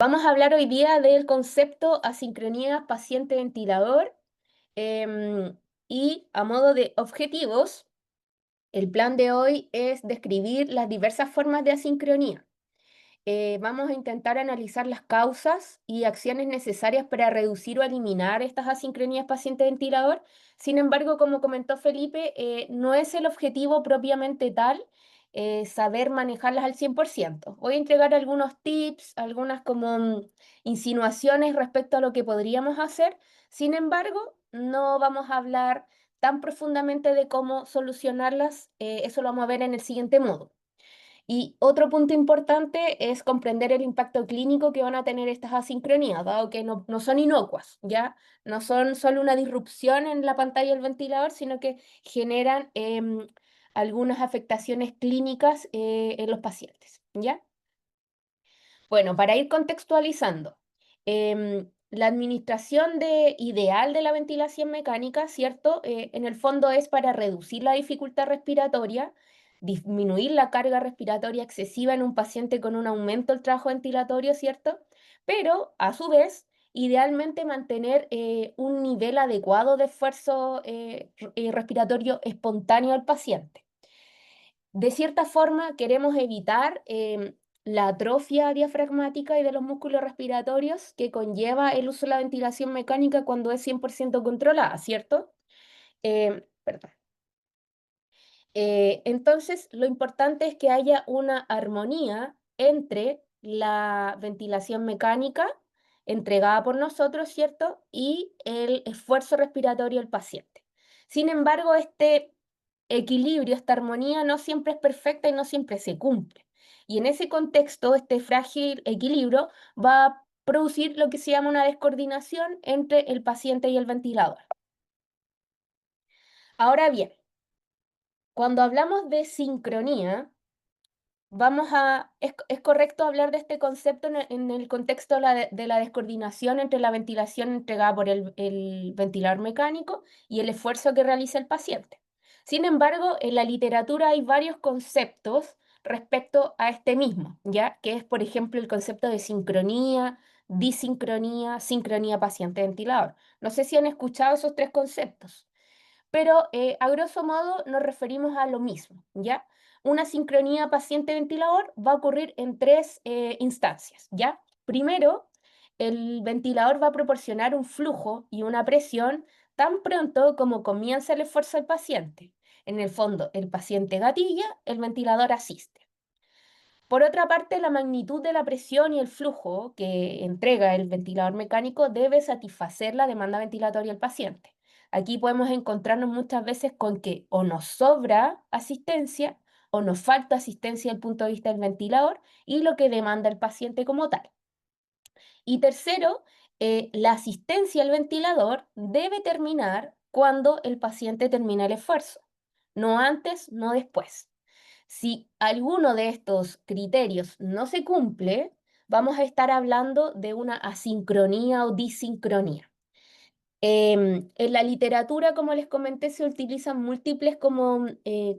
Vamos a hablar hoy día del concepto asincronía paciente-ventilador em, y a modo de objetivos, el plan de hoy es describir las diversas formas de asincronía. Vamos a intentar analizar las causas y acciones necesarias para reducir o eliminar estas asincronías paciente-ventilador. Sin embargo, como comentó Felipe, no es el objetivo propiamente tal saber manejarlas al 100%. Voy a entregar algunos tips, algunas como insinuaciones respecto a lo que podríamos hacer. Sin embargo, no vamos a hablar tan profundamente de cómo solucionarlas. Eso lo vamos a ver en el siguiente módulo. Y otro punto importante es comprender el impacto clínico que van a tener estas asincronías, dado que no son inocuas, ¿ya? No son solo una disrupción en la pantalla del ventilador, sino que generan algunas afectaciones clínicas en los pacientes, ¿ya? Bueno, para ir contextualizando, la administración ideal de la ventilación mecánica, ¿cierto? En el fondo es para reducir la dificultad respiratoria, disminuir la carga respiratoria excesiva en un paciente con un aumento del trabajo ventilatorio, ¿cierto? Pero, a su vez, idealmente mantener un nivel adecuado de esfuerzo respiratorio espontáneo al paciente. De cierta forma, queremos evitar la atrofia diafragmática y de los músculos respiratorios que conlleva el uso de la ventilación mecánica cuando es 100% controlada, ¿cierto? Perdón. Entonces, lo importante es que haya una armonía entre la ventilación mecánica entregada por nosotros, ¿cierto? Y el esfuerzo respiratorio del paciente. Sin embargo, este equilibrio, esta armonía no siempre es perfecta y no siempre se cumple. Y en ese contexto, este frágil equilibrio va a producir lo que se llama una descoordinación entre el paciente y el ventilador. Ahora bien, cuando hablamos de sincronía, es correcto hablar de este concepto en el contexto de la descoordinación entre la ventilación entregada por el ventilador mecánico y el esfuerzo que realiza el paciente. Sin embargo, en la literatura hay varios conceptos respecto a este mismo, ¿ya? Que es, por ejemplo, el concepto de sincronía, disincronía, sincronía paciente-ventilador. No sé si han escuchado esos tres conceptos, pero a grosso modo nos referimos a lo mismo, ¿ya? Una sincronía paciente-ventilador va a ocurrir en tres instancias, ¿ya? Primero, el ventilador va a proporcionar un flujo y una presión tan pronto como comienza el esfuerzo del paciente. En el fondo, el paciente gatilla, el ventilador asiste. Por otra parte, la magnitud de la presión y el flujo que entrega el ventilador mecánico debe satisfacer la demanda ventilatoria del paciente. Aquí podemos encontrarnos muchas veces con que o nos sobra asistencia o nos falta asistencia desde el punto de vista del ventilador y lo que demanda el paciente como tal. Y tercero, la asistencia al ventilador debe terminar cuando el paciente termina el esfuerzo, no antes, no después. Si alguno de estos criterios no se cumple, vamos a estar hablando de una asincronía o disincronía. En la literatura, como les comenté, se utilizan múltiples como,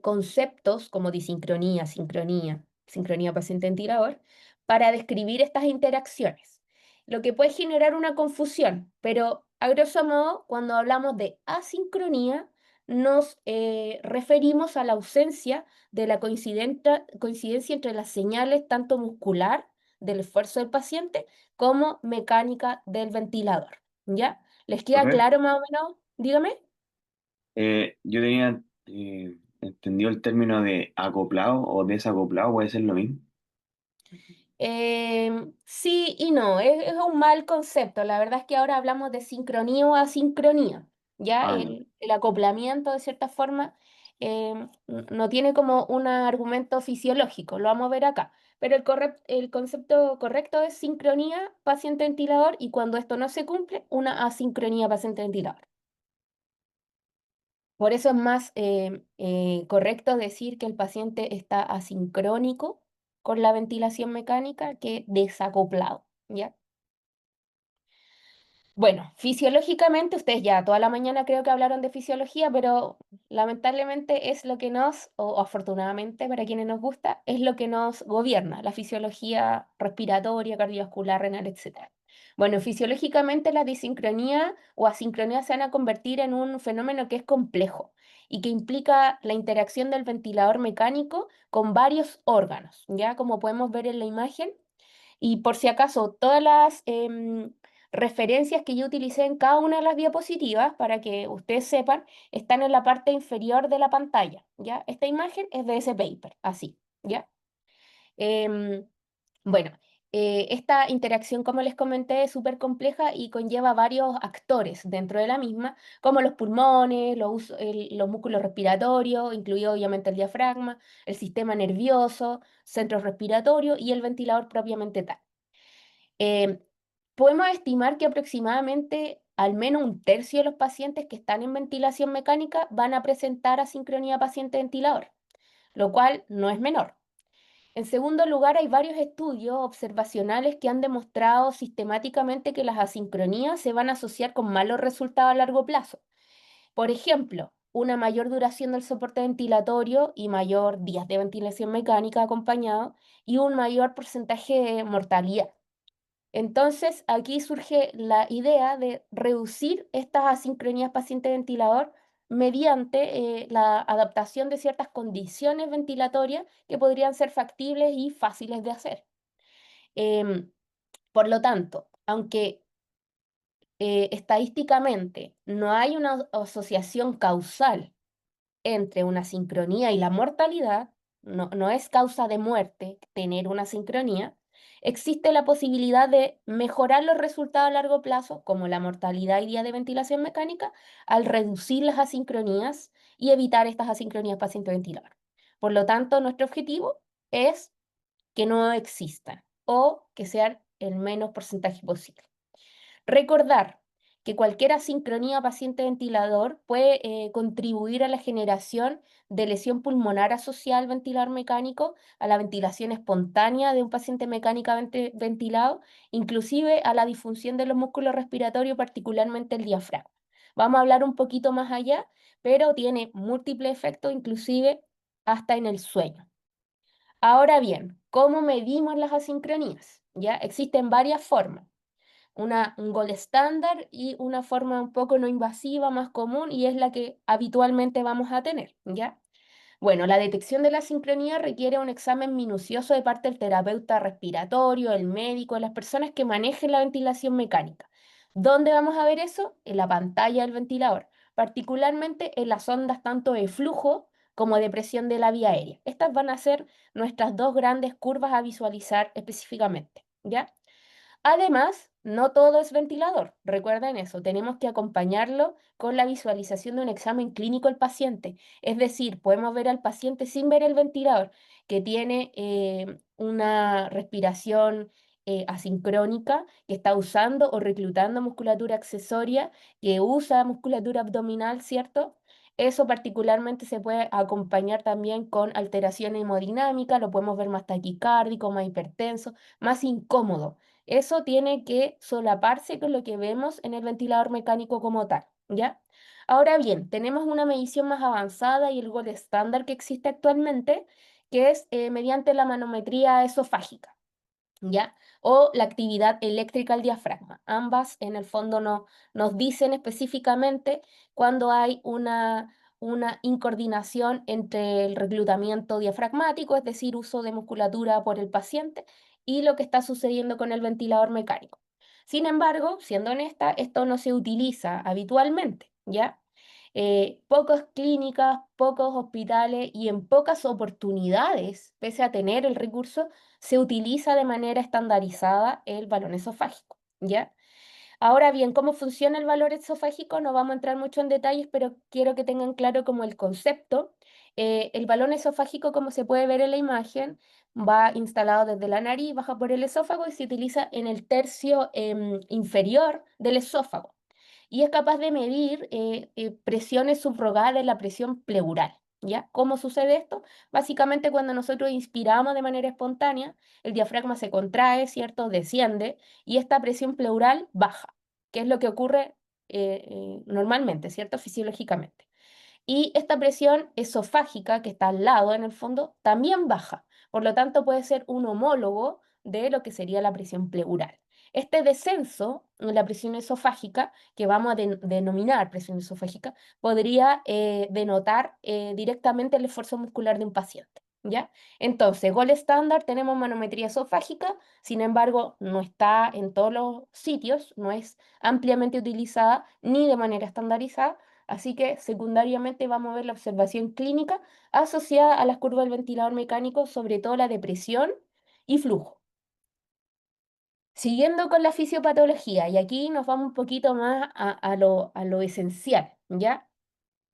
conceptos como disincronía, sincronía, sincronía paciente-ventilador, para describir estas interacciones, lo que puede generar una confusión, pero a grosso modo, cuando hablamos de asincronía, nos referimos a la ausencia de la coincidencia entre las señales tanto muscular del esfuerzo del paciente como mecánica del ventilador, ¿ya? ¿Les queda Profe, claro más o menos? Dígame. yo tenía entendido el término de acoplado o desacoplado, puede ser lo mismo. Sí y no, es un mal concepto. La verdad es que ahora hablamos de sincronía o asincronía. Ya Ah, ya. el acoplamiento, de cierta forma, no tiene como un argumento fisiológico, lo vamos a ver acá. Pero el concepto correcto es sincronía paciente-ventilador y cuando esto no se cumple, una asincronía paciente-ventilador. Por eso es más correcto decir que el paciente está asincrónico con la ventilación mecánica que desacoplado, ¿ya? Bueno, fisiológicamente, ustedes ya toda la mañana creo que hablaron de fisiología, pero lamentablemente es lo que o afortunadamente para quienes nos gusta, es lo que nos gobierna, la fisiología respiratoria, cardiovascular, renal, etcétera. Bueno, fisiológicamente la disincronía o asincronía se van a convertir en un fenómeno que es complejo y que implica la interacción del ventilador mecánico con varios órganos, ¿ya? Como podemos ver en la imagen. Y por si acaso, todas las referencias que yo utilicé en cada una de las diapositivas, para que ustedes sepan, están en la parte inferior de la pantalla, ¿ya? Esta imagen es de ese paper, así, ¿ya? Em, bueno, esta interacción, como les comenté, es súper compleja y conlleva varios actores dentro de la misma, como los pulmones, los músculos respiratorios, incluido obviamente el diafragma, el sistema nervioso, centro respiratorio y el ventilador propiamente tal. Eh, Podemos estimar que aproximadamente al menos un tercio de los pacientes que están en ventilación mecánica van a presentar asincronía paciente-ventilador, lo cual no es menor. En segundo lugar, hay varios estudios observacionales que han demostrado sistemáticamente que las asincronías se van a asociar con malos resultados a largo plazo. Por ejemplo, una mayor duración del soporte ventilatorio y mayor días de ventilación mecánica acompañado y un mayor porcentaje de mortalidad. Entonces, aquí surge la idea de reducir estas asincronías paciente-ventilador mediante la adaptación de ciertas condiciones ventilatorias que podrían ser factibles y fáciles de hacer. Em, por lo tanto, aunque estadísticamente no hay una asociación causal entre una sincronía y la mortalidad, no es causa de muerte tener una sincronía, existe la posibilidad de mejorar los resultados a largo plazo, como la mortalidad y día de ventilación mecánica, al reducir las asincronías y evitar estas asincronías paciente-ventilador. Por lo tanto, nuestro objetivo es que no existan o que sean el menos porcentaje posible. Recordar que cualquier asincronía paciente-ventilador puede contribuir a la generación de lesión pulmonar asociada al ventilador mecánico, a la ventilación espontánea de un paciente mecánicamente ventilado, inclusive a la disfunción de los músculos respiratorios, particularmente el diafragma. Vamos a hablar un poquito más allá, pero tiene múltiples efectos, inclusive hasta en el sueño. Ahora bien, ¿cómo medimos las asincronías? ¿Ya? Existen varias formas, un gol estándar y una forma un poco no invasiva, más común, y es la que habitualmente vamos a tener, ¿ya? Bueno, la detección de la sincronía requiere un examen minucioso de parte del terapeuta respiratorio, el médico, de las personas que manejen la ventilación mecánica. ¿Dónde vamos a ver eso? En la pantalla del ventilador, particularmente en las ondas tanto de flujo como de presión de la vía aérea. Estas van a ser nuestras dos grandes curvas a visualizar específicamente, ¿ya? Además, no todo es ventilador. Recuerden eso, tenemos que acompañarlo con la visualización de un examen clínico del paciente. Es decir, podemos ver al paciente sin ver el ventilador, que tiene una respiración asincrónica, que está usando o reclutando musculatura accesoria, que usa musculatura abdominal, ¿cierto? Eso particularmente se puede acompañar también con alteración hemodinámica, lo podemos ver más taquicárdico, más hipertenso, más incómodo. Eso tiene que solaparse con lo que vemos en el ventilador mecánico como tal, ¿ya? Ahora bien, tenemos una medición más avanzada y el gold estándar que existe actualmente, que es mediante la manometría esofágica, ¿ya? O la actividad eléctrica al diafragma. Ambas, en el fondo, nos dicen específicamente cuando hay una incoordinación entre el reclutamiento diafragmático, es decir, uso de musculatura por el paciente, y lo que está sucediendo con el ventilador mecánico. Sin embargo, siendo honesta, esto no se utiliza habitualmente, ¿ya? Pocas clínicas, pocos hospitales y en pocas oportunidades, pese a tener el recurso, se utiliza de manera estandarizada el balón esofágico, ¿ya? Ahora bien, ¿cómo funciona el balón esofágico? No vamos a entrar mucho en detalles, pero quiero que tengan claro como el concepto. El balón esofágico, como se puede ver en la imagen, va instalado desde la nariz, baja por el esófago y se utiliza en el tercio inferior del esófago y es capaz de medir presiones subrogadas de la presión pleural. ¿Ya? ¿Cómo sucede esto? Básicamente cuando nosotros inspiramos de manera espontánea, el diafragma se contrae, ¿cierto? Desciende y esta presión pleural baja. que es lo que ocurre normalmente, ¿cierto? Fisiológicamente. Y esta presión esofágica, que está al lado en el fondo, también baja. Por lo tanto, puede ser un homólogo de lo que sería la presión pleural. Este descenso en la presión esofágica, que vamos a denominar presión esofágica, podría denotar directamente el esfuerzo muscular de un paciente. ¿Ya? Entonces, gol estándar, tenemos manometría esofágica, sin embargo, no está en todos los sitios, no es ampliamente utilizada ni de manera estandarizada. Así que secundariamente vamos a ver la observación clínica asociada a las curvas del ventilador mecánico, sobre todo la de presión y flujo. Siguiendo con la fisiopatología, y aquí nos vamos un poquito más a lo esencial, ¿ya?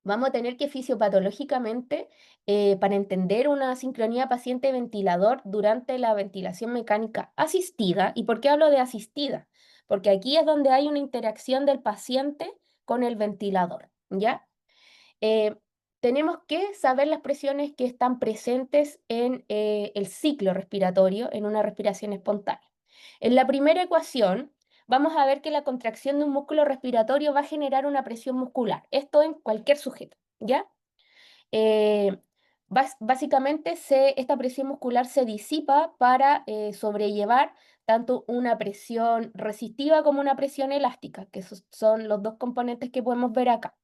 Vamos a tener que fisiopatológicamente, para entender una sincronía paciente-ventilador durante la ventilación mecánica asistida, ¿y por qué hablo de asistida? Porque aquí es donde hay una interacción del paciente con el ventilador, ¿ya? eh, tenemos que saber las presiones que están presentes en el ciclo respiratorio, en una respiración espontánea. En la primera ecuación, vamos a ver que la contracción de un músculo respiratorio va a generar una presión muscular. Esto en cualquier sujeto, ¿ya? Eh, básicamente, esta presión muscular se disipa para sobrellevar tanto una presión resistiva como una presión elástica, que esos son los dos componentes que podemos ver acá.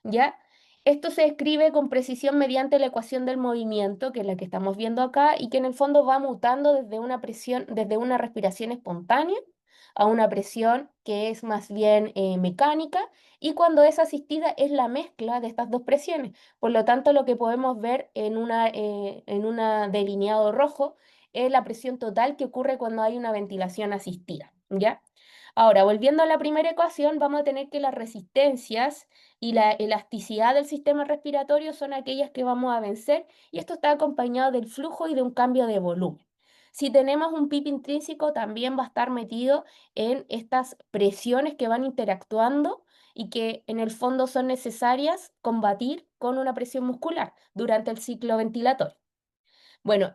¿Ya? Esto se describe con precisión mediante la ecuación del movimiento, que es la que estamos viendo acá, y que en el fondo va mutando desde una presión, desde una respiración espontánea a una presión que es más bien mecánica, y cuando es asistida es la mezcla de estas dos presiones. Por lo tanto, lo que podemos ver en una delineado rojo es la presión total que ocurre cuando hay una ventilación asistida, ¿ya? Ahora, volviendo a la primera ecuación, vamos a tener que las resistencias y la elasticidad del sistema respiratorio son aquellas que vamos a vencer, y esto está acompañado del flujo y de un cambio de volumen. Si tenemos un PIB intrínseco, también va a estar metido en estas presiones que van interactuando y que en el fondo son necesarias combatir con una presión muscular durante el ciclo ventilatorio. Bueno,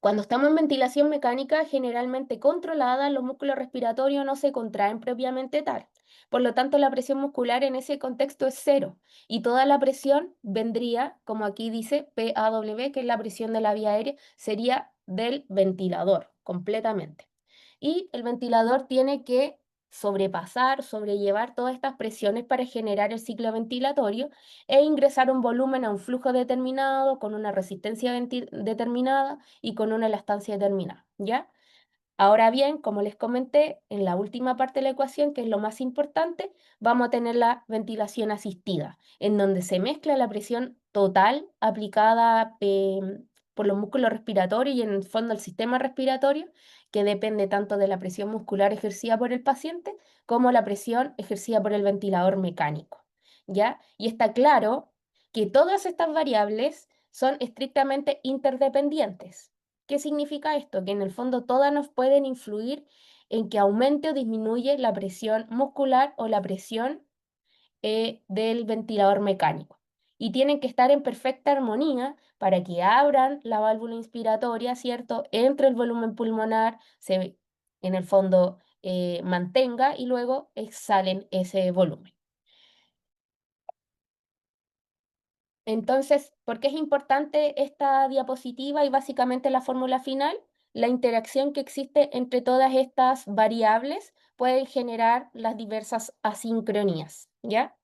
cuando estamos en ventilación mecánica generalmente controlada, los músculos respiratorios no se contraen propiamente tal. Por lo tanto, la presión muscular en ese contexto es cero, y toda la presión vendría, como aquí dice, PAW, que es la presión de la vía aérea, sería del ventilador completamente. Y el ventilador tiene que sobrellevar todas estas presiones para generar el ciclo ventilatorio e ingresar un volumen a un flujo determinado, con una resistencia determinada y con una elastancia determinada, ¿ya? Ahora bien, como les comenté, en la última parte de la ecuación, que es lo más importante, vamos a tener la ventilación asistida, en donde se mezcla la presión total aplicada por los músculos respiratorios y en el fondo el sistema respiratorio, que depende tanto de la presión muscular ejercida por el paciente como la presión ejercida por el ventilador mecánico, ¿ya? Y está claro que todas estas variables son estrictamente interdependientes. ¿Qué significa esto? Que en el fondo todas nos pueden influir en que aumente o disminuye la presión muscular o la presión del ventilador mecánico. Y tienen que estar en perfecta armonía para que abran la válvula inspiratoria, ¿cierto? Entre el volumen pulmonar, en el fondo mantenga y luego exhalen ese volumen. Entonces, ¿por qué es importante esta diapositiva y básicamente la fórmula final? La interacción que existe entre todas estas variables puede generar las diversas asincronías, ¿ya?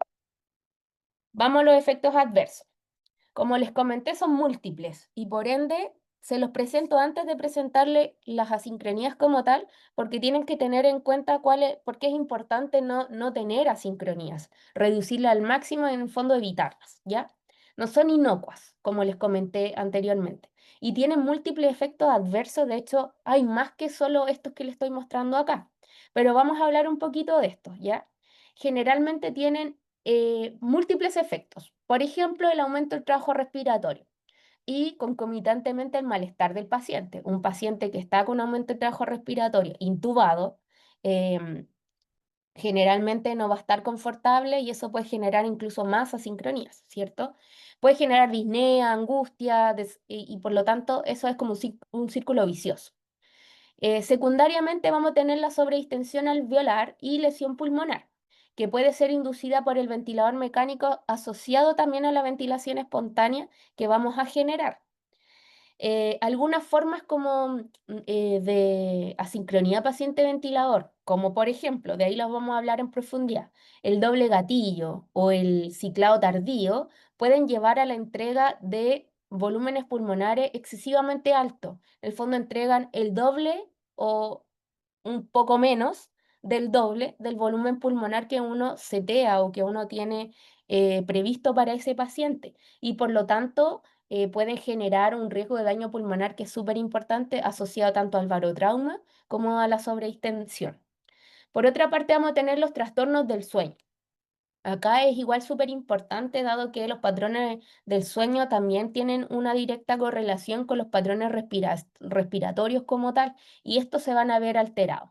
Vamos a los efectos adversos. Como les comenté, son múltiples y por ende se los presento antes de presentarle las asincronías como tal, porque tienen que tener en cuenta por qué es importante no tener asincronías, reducirlas al máximo y en el fondo evitarlas, ¿ya? No son inocuas, como les comenté anteriormente, y tienen múltiples efectos adversos. De hecho, hay más que solo estos que les estoy mostrando acá, pero vamos a hablar un poquito de estos, ¿ya? Generalmente tienen múltiples efectos. Por ejemplo, el aumento del trabajo respiratorio y concomitantemente el malestar del paciente. Un paciente que está con aumento del trabajo respiratorio intubado, em, generalmente no va a estar confortable y eso puede generar incluso más asincronías, ¿cierto? Puede generar disnea, angustia y por lo tanto eso es como un círculo vicioso. Secundariamente vamos a tener la sobredistensión alveolar y lesión pulmonar, que puede ser inducida por el ventilador mecánico asociado también a la ventilación espontánea que vamos a generar. Algunas formas como de asincronía paciente-ventilador, como por ejemplo, de ahí los vamos a hablar en profundidad, el doble gatillo o el ciclado tardío pueden llevar a la entrega de volúmenes pulmonares excesivamente altos. En el fondo entregan el doble o un poco menos del doble del volumen pulmonar que uno setea o que uno tiene previsto para ese paciente. Y por lo tanto, pueden generar un riesgo de daño pulmonar que es súper importante asociado tanto al barotrauma como a la sobreextensión. Por otra parte, vamos a tener los trastornos del sueño. Acá es igual súper importante, dado que los patrones del sueño también tienen una directa correlación con los patrones respiratorios como tal, y estos se van a ver alterados.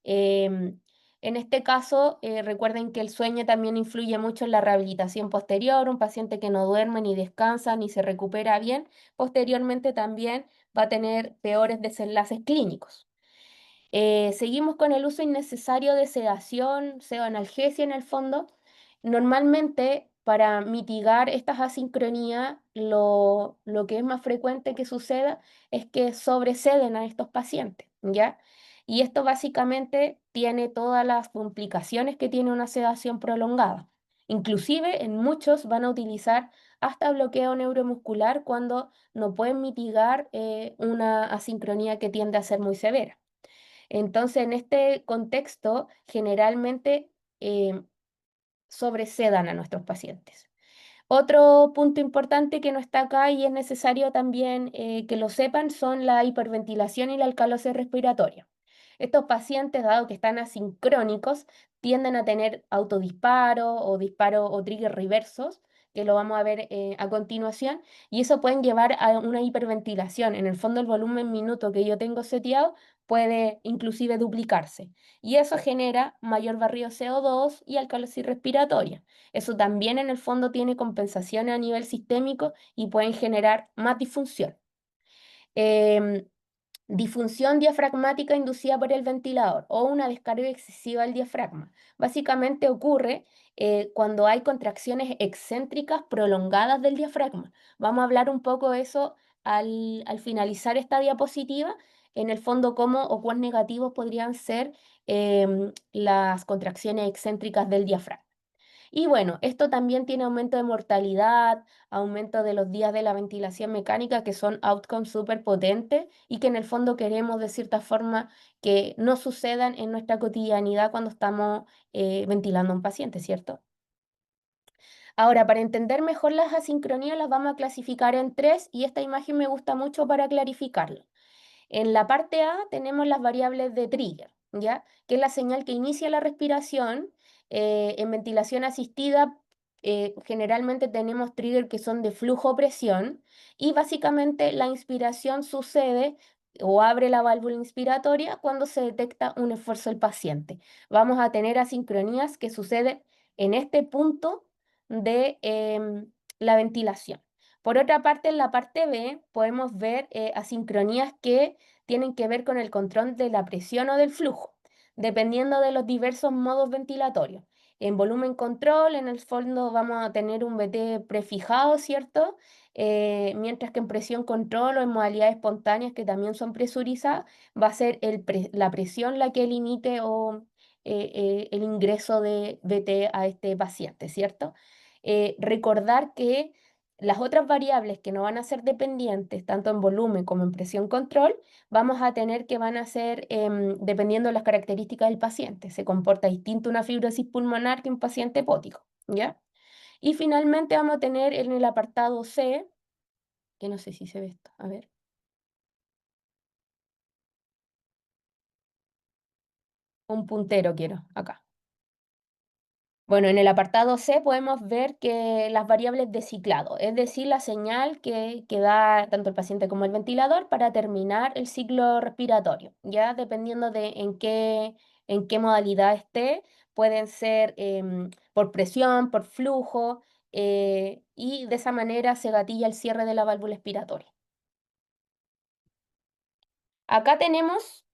Em, en este caso, recuerden que el sueño también influye mucho en la rehabilitación posterior. Un paciente que no duerme ni descansa ni se recupera bien, posteriormente también va a tener peores desenlaces clínicos. Seguimos con el uso innecesario de sedación, pseudoanalgesia en el fondo. Normalmente, para mitigar estas asincronías, lo que es más frecuente que suceda es que sobreceden a estos pacientes, ¿ya? Y esto básicamente tiene todas las complicaciones que tiene una sedación prolongada. Inclusive en muchos van a utilizar hasta bloqueo neuromuscular cuando no pueden mitigar una asincronía que tiende a ser muy severa. Entonces, en este contexto, generalmente eh, sobresedan a nuestros pacientes. Otro punto importante que no está acá y es necesario también que lo sepan son la hiperventilación y la alcalosis respiratoria. Estos pacientes, dado que están asincrónicos, tienden a tener autodisparo o disparo o trigger reversos, que lo vamos a ver a continuación, y eso pueden llevar a una hiperventilación. En el fondo, el volumen minuto que yo tengo seteado puede inclusive duplicarse, y eso genera mayor barrido CO2 y alcalosis respiratoria. Eso también en el fondo tiene compensaciones a nivel sistémico y pueden generar más disfunción. Em, Disfunción diafragmática inducida por el ventilador o una descarga excesiva del diafragma. Básicamente ocurre cuando hay contracciones excéntricas prolongadas del diafragma. Vamos a hablar un poco de eso al finalizar esta diapositiva. En el fondo, cómo o cuán negativos podrían ser las contracciones excéntricas del diafragma. Y bueno, esto también tiene aumento de mortalidad, aumento de los días de la ventilación mecánica, que son outcomes súper potentes y que en el fondo queremos de cierta forma que no sucedan en nuestra cotidianidad cuando estamos ventilando a un paciente, ¿cierto? Ahora, para entender mejor las asincronías, las vamos a clasificar en tres y esta imagen me gusta mucho para clarificarlo. En la parte A tenemos las variables de trigger, ¿ya? Que es la señal que inicia la respiración. En ventilación asistida, generalmente tenemos trigger que son de flujo o presión y básicamente la inspiración sucede o abre la válvula inspiratoria cuando se detecta un esfuerzo del paciente. Vamos a tener asincronías que suceden en este punto de la ventilación. Por otra parte, en la parte B podemos ver asincronías que tienen que ver con el control de la presión o del flujo, dependiendo de los diversos modos ventilatorios. En volumen control, en el fondo vamos a tener un VT prefijado, ¿cierto? Mientras que en presión control o en modalidades espontáneas que también son presurizadas, va a ser la presión la que limite o el ingreso de VT a este paciente, ¿cierto? Recordar que las otras variables que no van a ser dependientes, tanto en volumen como en presión control, vamos a tener que van a ser dependiendo de las características del paciente. Se comporta distinto una fibrosis pulmonar que un paciente hepático, ¿ya? Y finalmente vamos a tener en el apartado C, que no sé si se ve esto, a ver, un puntero quiero acá. Bueno, en el apartado C podemos ver que las variables de ciclado, es decir, la señal que da tanto el paciente como el ventilador para terminar el ciclo respiratorio, ya dependiendo de en qué modalidad esté, pueden ser por presión, por flujo, y de esa manera se gatilla el cierre de la válvula expiratoria. Acá tenemos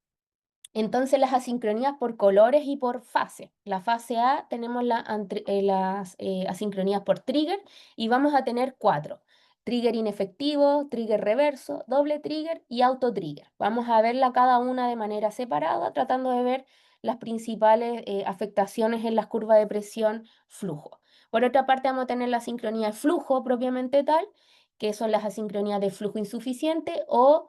Entonces las asincronías por colores y por fase. La fase A tenemos las asincronías por trigger y vamos a tener cuatro. Trigger inefectivo, trigger reverso, doble trigger y auto trigger. Vamos a verla cada una de manera separada, tratando de ver las principales afectaciones en las curvas de presión flujo. Por otra parte vamos a tener la asincronía de flujo propiamente tal, que son las asincronías de flujo insuficiente o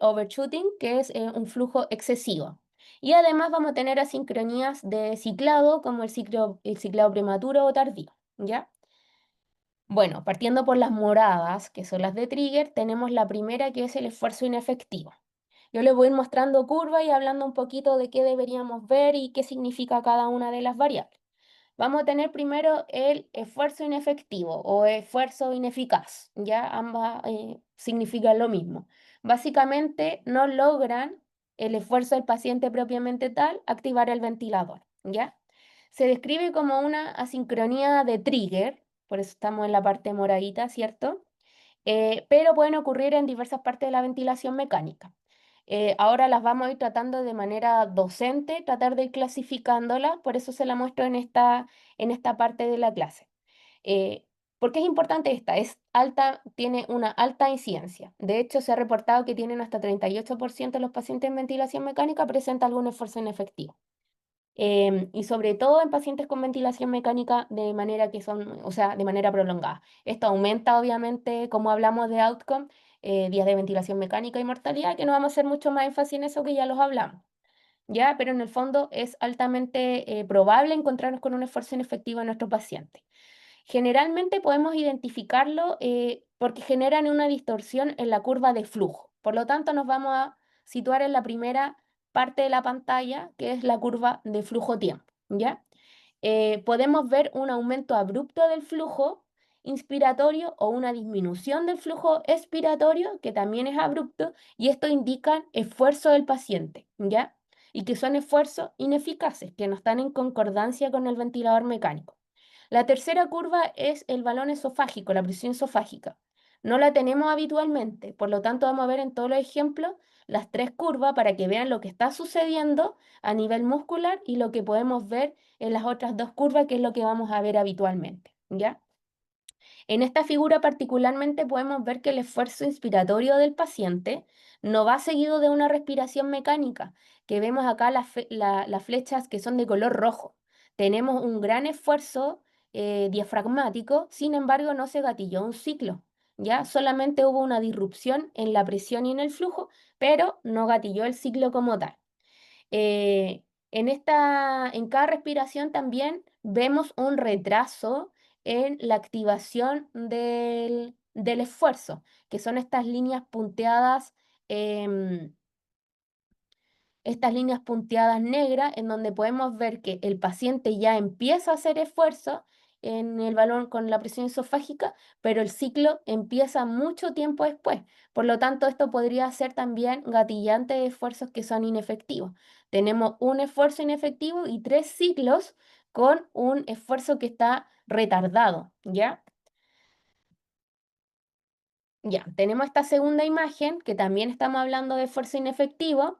overshooting, que es un flujo excesivo. Y además vamos a tener asincronías de ciclado, como el ciclado prematuro o tardío, ¿ya? Bueno, partiendo por las moradas, que son las de trigger, tenemos la primera que es el esfuerzo inefectivo. Yo les voy a ir mostrando curva y hablando un poquito de qué deberíamos ver y qué significa cada una de las variables. Vamos a tener primero el esfuerzo inefectivo o esfuerzo ineficaz, ya ambas significan lo mismo. Básicamente no logran el esfuerzo del paciente propiamente tal activar el ventilador, ¿ya? Se describe como una asincronía de trigger, por eso estamos en la parte moradita, ¿cierto? Pero pueden ocurrir en diversas partes de la ventilación mecánica. Ahora las vamos a ir tratando de manera docente, tratar de ir clasificándolas, por eso se la muestro en esta parte de la clase. Eh, ¿Por qué es importante esta? Es alta, tiene una alta incidencia. De hecho, se ha reportado que tienen hasta 38% de los pacientes en ventilación mecánica presenta algún esfuerzo inefectivo. Y sobre todo en pacientes con ventilación mecánica de manera que son, o sea, de manera prolongada. Esto aumenta, obviamente, como hablamos de outcome, días de ventilación mecánica y mortalidad, que no vamos a hacer mucho más énfasis en eso que ya los hablamos. ¿Ya? Pero en el fondo es altamente probable encontrarnos con un esfuerzo inefectivo en nuestro paciente. Generalmente podemos identificarlo porque generan una distorsión en la curva de flujo. Por lo tanto, nos vamos a situar en la primera parte de la pantalla, que es la curva de flujo-tiempo, ¿ya? Podemos ver un aumento abrupto del flujo inspiratorio o una disminución del flujo expiratorio, que también es abrupto, y esto indica esfuerzo del paciente, ¿ya? Y que son esfuerzos ineficaces, que no están en concordancia con el ventilador mecánico. La tercera curva es el balón esofágico, la presión esofágica. No la tenemos habitualmente, por lo tanto vamos a ver en todos los ejemplos las tres curvas para que vean lo que está sucediendo a nivel muscular y lo que podemos ver en las otras dos curvas, que es lo que vamos a ver habitualmente, ¿ya? En esta figura particularmente podemos ver que el esfuerzo inspiratorio del paciente no va seguido de una respiración mecánica, que vemos acá las flechas que son de color rojo. Tenemos un gran esfuerzo diafragmático, sin embargo no se gatilló un ciclo, ¿ya? Solamente hubo una disrupción en la presión y en el flujo, pero no gatilló el ciclo como tal. En cada respiración también vemos un retraso en la activación del esfuerzo, que son em, estas líneas punteadas negras, en donde podemos ver que el paciente ya empieza a hacer esfuerzo en el balón con la presión esofágica, pero el ciclo empieza mucho tiempo después. Por lo tanto, esto podría ser también gatillante de esfuerzos que son inefectivos. Tenemos un esfuerzo inefectivo y tres ciclos con un esfuerzo que está retardado, ¿ya? Ya, tenemos esta segunda imagen, que también estamos hablando de esfuerzo inefectivo.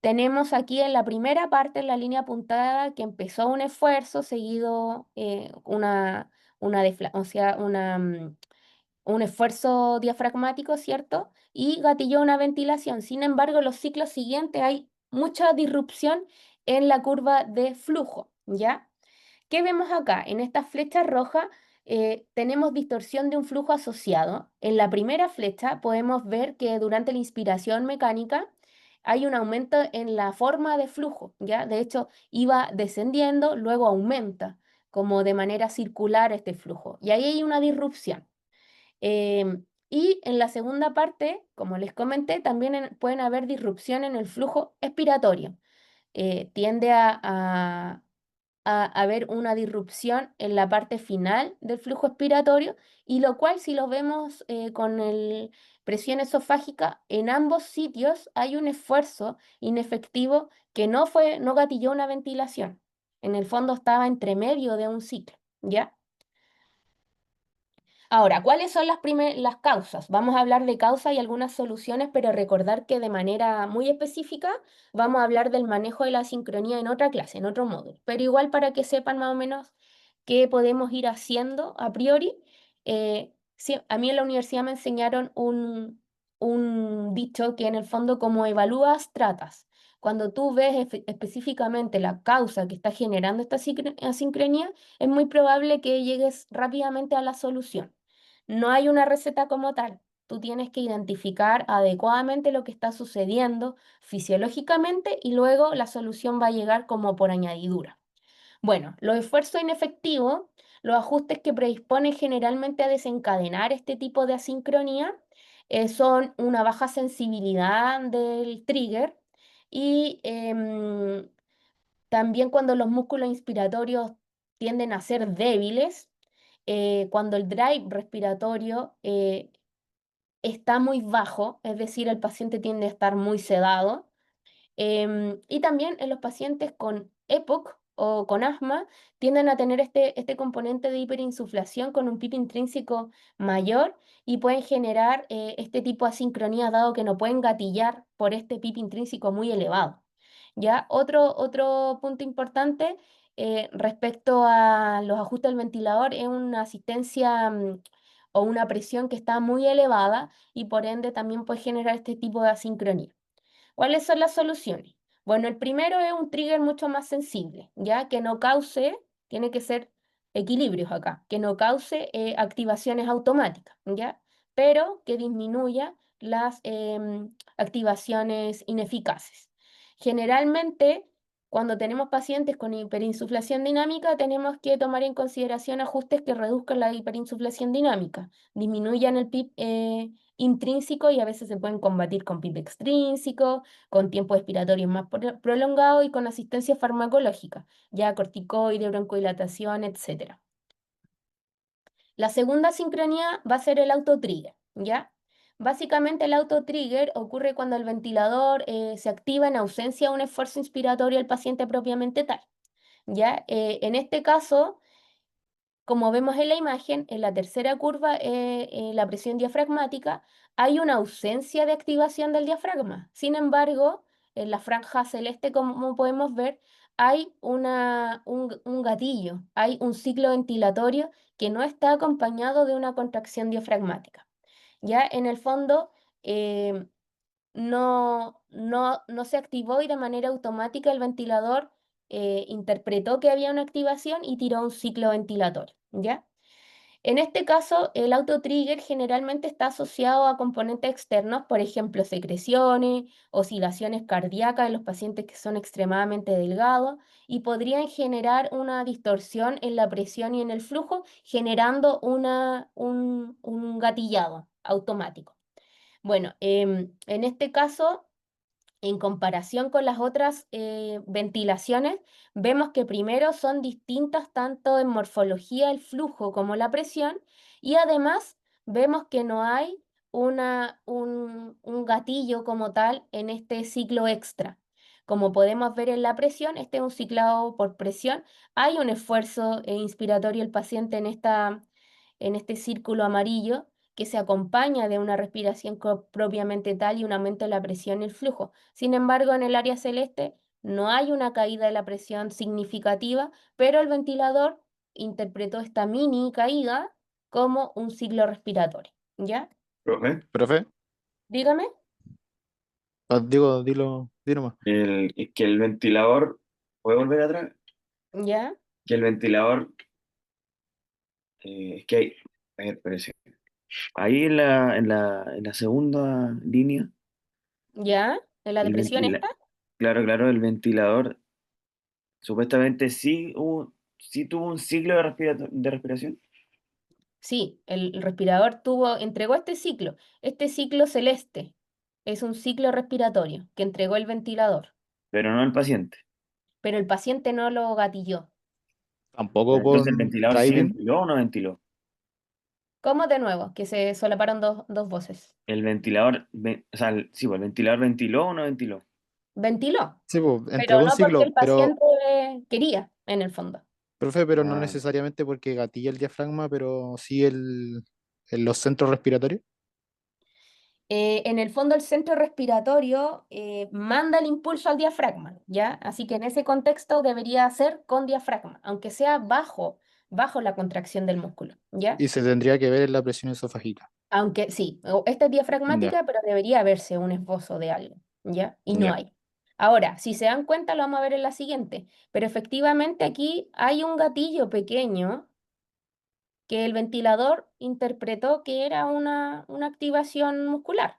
Tenemos aquí en la primera parte, en la línea apuntada, que empezó un esfuerzo seguido o sea, un esfuerzo diafragmático, ¿cierto? Y gatilló una ventilación. Sin embargo, en los ciclos siguientes hay mucha disrupción en la curva de flujo, ¿ya? ¿Qué vemos acá? En esta flecha roja tenemos distorsión de un flujo asociado. En la primera flecha podemos ver que durante la inspiración mecánica hay un aumento en la forma de flujo, ¿ya? De hecho, iba descendiendo, luego aumenta como de manera circular este flujo. Y ahí hay una disrupción. Y en la segunda parte, como les comenté, también pueden haber disrupción en el flujo expiratorio. Tiende a haber una disrupción en la parte final del flujo expiratorio, y lo cual si lo vemos con presión esofágica, en ambos sitios hay un esfuerzo inefectivo que no gatilló una ventilación. En el fondo estaba entre medio de un ciclo, ¿ya? Ahora, ¿cuáles son las causas? Vamos a hablar de causas y algunas soluciones, pero recordar que de manera muy específica vamos a hablar del manejo de la sincronía en otra clase, en otro módulo. Pero igual para que sepan más o menos qué podemos ir haciendo a priori. Sí, a mí en la universidad me enseñaron un dicho que en el fondo como evalúas, tratas. Cuando tú ves específicamente la causa que está generando esta asincronía, es muy probable que llegues rápidamente a la solución. No hay una receta como tal. Tú tienes que identificar adecuadamente lo que está sucediendo fisiológicamente y luego la solución va a llegar como por añadidura. Bueno, los esfuerzos inefectivos, los ajustes que predisponen generalmente a desencadenar este tipo de asincronía, son una baja sensibilidad del trigger y también cuando los músculos inspiratorios tienden a ser débiles, cuando el drive respiratorio está muy bajo, es decir, el paciente tiende a estar muy sedado. Y también en los pacientes con EPOC o con asma tienden a tener este componente de hiperinsuflación con un PIB intrínseco mayor y pueden generar este tipo de asincronía dado que no pueden gatillar por este PIB intrínseco muy elevado. ¿Ya? Otro punto importante respecto a los ajustes del ventilador es una asistencia o una presión que está muy elevada y por ende también puede generar este tipo de asincronía. ¿Cuáles son las soluciones? Bueno, el primero es un trigger mucho más sensible, ya que no cause, tiene que ser equilibrios acá, que no cause activaciones automáticas, ya, pero que disminuya las activaciones ineficaces. Generalmente, cuando tenemos pacientes con hiperinsuflación dinámica, tenemos que tomar en consideración ajustes que reduzcan la hiperinsuflación dinámica, disminuyan el PIB intrínseco y a veces se pueden combatir con PIB extrínseco, con tiempo expiratorio más prolongado y con asistencia farmacológica, ya corticoide, broncodilatación, etcétera. La segunda sincronía va a ser el autotrigger, ¿ya? Básicamente el autotrigger ocurre cuando el ventilador se activa en ausencia de un esfuerzo inspiratorio al paciente propiamente tal, ¿ya? En este caso, como vemos en la imagen, en la tercera curva, la presión diafragmática, hay una ausencia de activación del diafragma. Sin embargo, en la franja celeste, como podemos ver, hay un gatillo, hay un ciclo ventilatorio que no está acompañado de una contracción diafragmática. Ya en el fondo, eh, no se activó y de manera automática el ventilador interpretó que había una activación y tiró un ciclo ventilatorio, ¿ya? En este caso, el autotrigger generalmente está asociado a componentes externos, por ejemplo, secreciones, oscilaciones cardíacas en los pacientes que son extremadamente delgados y podrían generar una distorsión en la presión y en el flujo, generando un gatillado automático. Bueno, en este caso, en comparación con las otras ventilaciones, vemos que primero son distintas tanto en morfología, el flujo como la presión, y además vemos que no hay un gatillo como tal en este ciclo extra. Como podemos ver en la presión, este es un ciclado por presión, hay un esfuerzo inspiratorio el paciente en este círculo amarillo que se acompaña de una respiración propiamente tal y un aumento de la presión y el flujo. Sin embargo, en el área celeste no hay una caída de la presión significativa, pero el ventilador interpretó esta mini caída como un ciclo respiratorio. ¿Ya? Profe, Profe, Dígame. digo, dilo más. es que el ventilador, ¿puede volver atrás? ¿Ya? Que el ventilador, es que hay, a ver, espérese. Ahí en la segunda línea, ¿Ya? ¿En la el depresión ventila, esta? claro, claro, el ventilador supuestamente sí tuvo un ciclo de respiración, Sí, el respirador entregó este ciclo celeste. Es un ciclo respiratorio que entregó el ventilador, pero no el paciente. pero el paciente no lo gatilló. Tampoco Pero entonces el con ventilador sí driving. ventiló o no ventiló. ¿Cómo de nuevo? Que se solaparon dos voces. El ventilador, o sea, sí, pues el ventilador ventiló o no ventiló. Ventiló, Sí, pues, pero entregó un no porque ciclo, el paciente quería, en el fondo. profe, pero no Ah, necesariamente porque gatilla el diafragma, pero sí el. en los centros respiratorios. En el fondo el centro respiratorio manda el impulso al diafragma, ¿ya? Así que en ese contexto debería ser con diafragma, aunque sea bajo la contracción del músculo, ¿ya? Y se tendría que ver en la presión esofágica. Aunque sí, esta es Ya. diafragmática, pero debería verse un esbozo de algo, ¿ya? Y no Ya. hay. Ahora, si se dan cuenta, lo vamos a ver en la siguiente, pero efectivamente aquí hay un gatillo pequeño que el ventilador interpretó que era una activación muscular,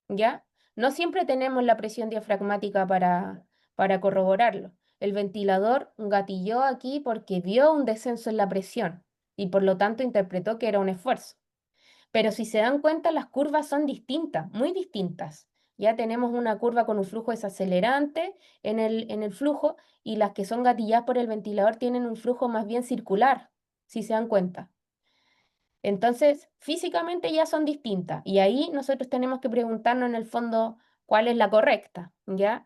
¿ya? No siempre tenemos la presión diafragmática para corroborarlo. El ventilador gatilló aquí porque vio un descenso en la presión y por lo tanto interpretó que era un esfuerzo. Pero si se dan cuenta, las curvas son distintas, muy distintas. Ya tenemos una curva con un flujo desacelerante en el flujo y las que son gatilladas por el ventilador tienen un flujo más bien circular, si se dan cuenta. Entonces, físicamente ya son distintas y ahí nosotros tenemos que preguntarnos en el fondo cuál es la correcta, ¿ya?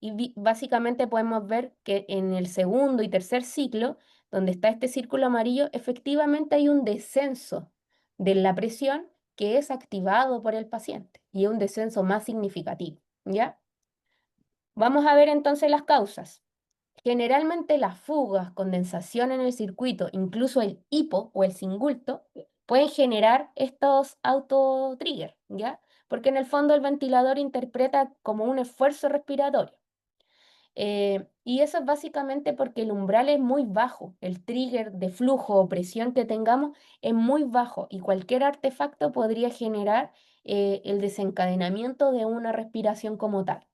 Y básicamente podemos ver que en el segundo y tercer ciclo, donde está este círculo amarillo, efectivamente hay un descenso de la presión que es activado por el paciente y es un descenso más significativo, ¿ya? Vamos a ver entonces las causas. Generalmente las fugas, condensación en el circuito, incluso el hipo o el singulto, pueden generar estos autotrigger, ¿ya? Porque en el fondo el ventilador interpreta como un esfuerzo respiratorio. Y eso es básicamente porque el umbral es muy bajo, el trigger de flujo o presión que tengamos es muy bajo y cualquier artefacto podría generar el desencadenamiento de una respiración como tal.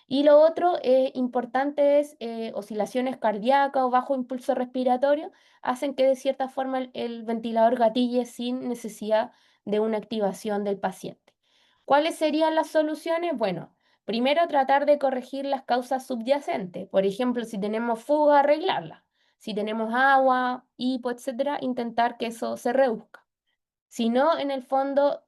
Y lo otro importante es oscilaciones cardíacas o bajo impulso respiratorio, hacen que de cierta forma el ventilador gatille sin necesidad de una activación del paciente. ¿Cuáles serían las soluciones? Bueno, primero tratar de corregir las causas subyacentes. Por ejemplo, si tenemos fuga, arreglarla. Si tenemos agua, hipo, etcétera, intentar que eso se reduzca. Si no, en el fondo,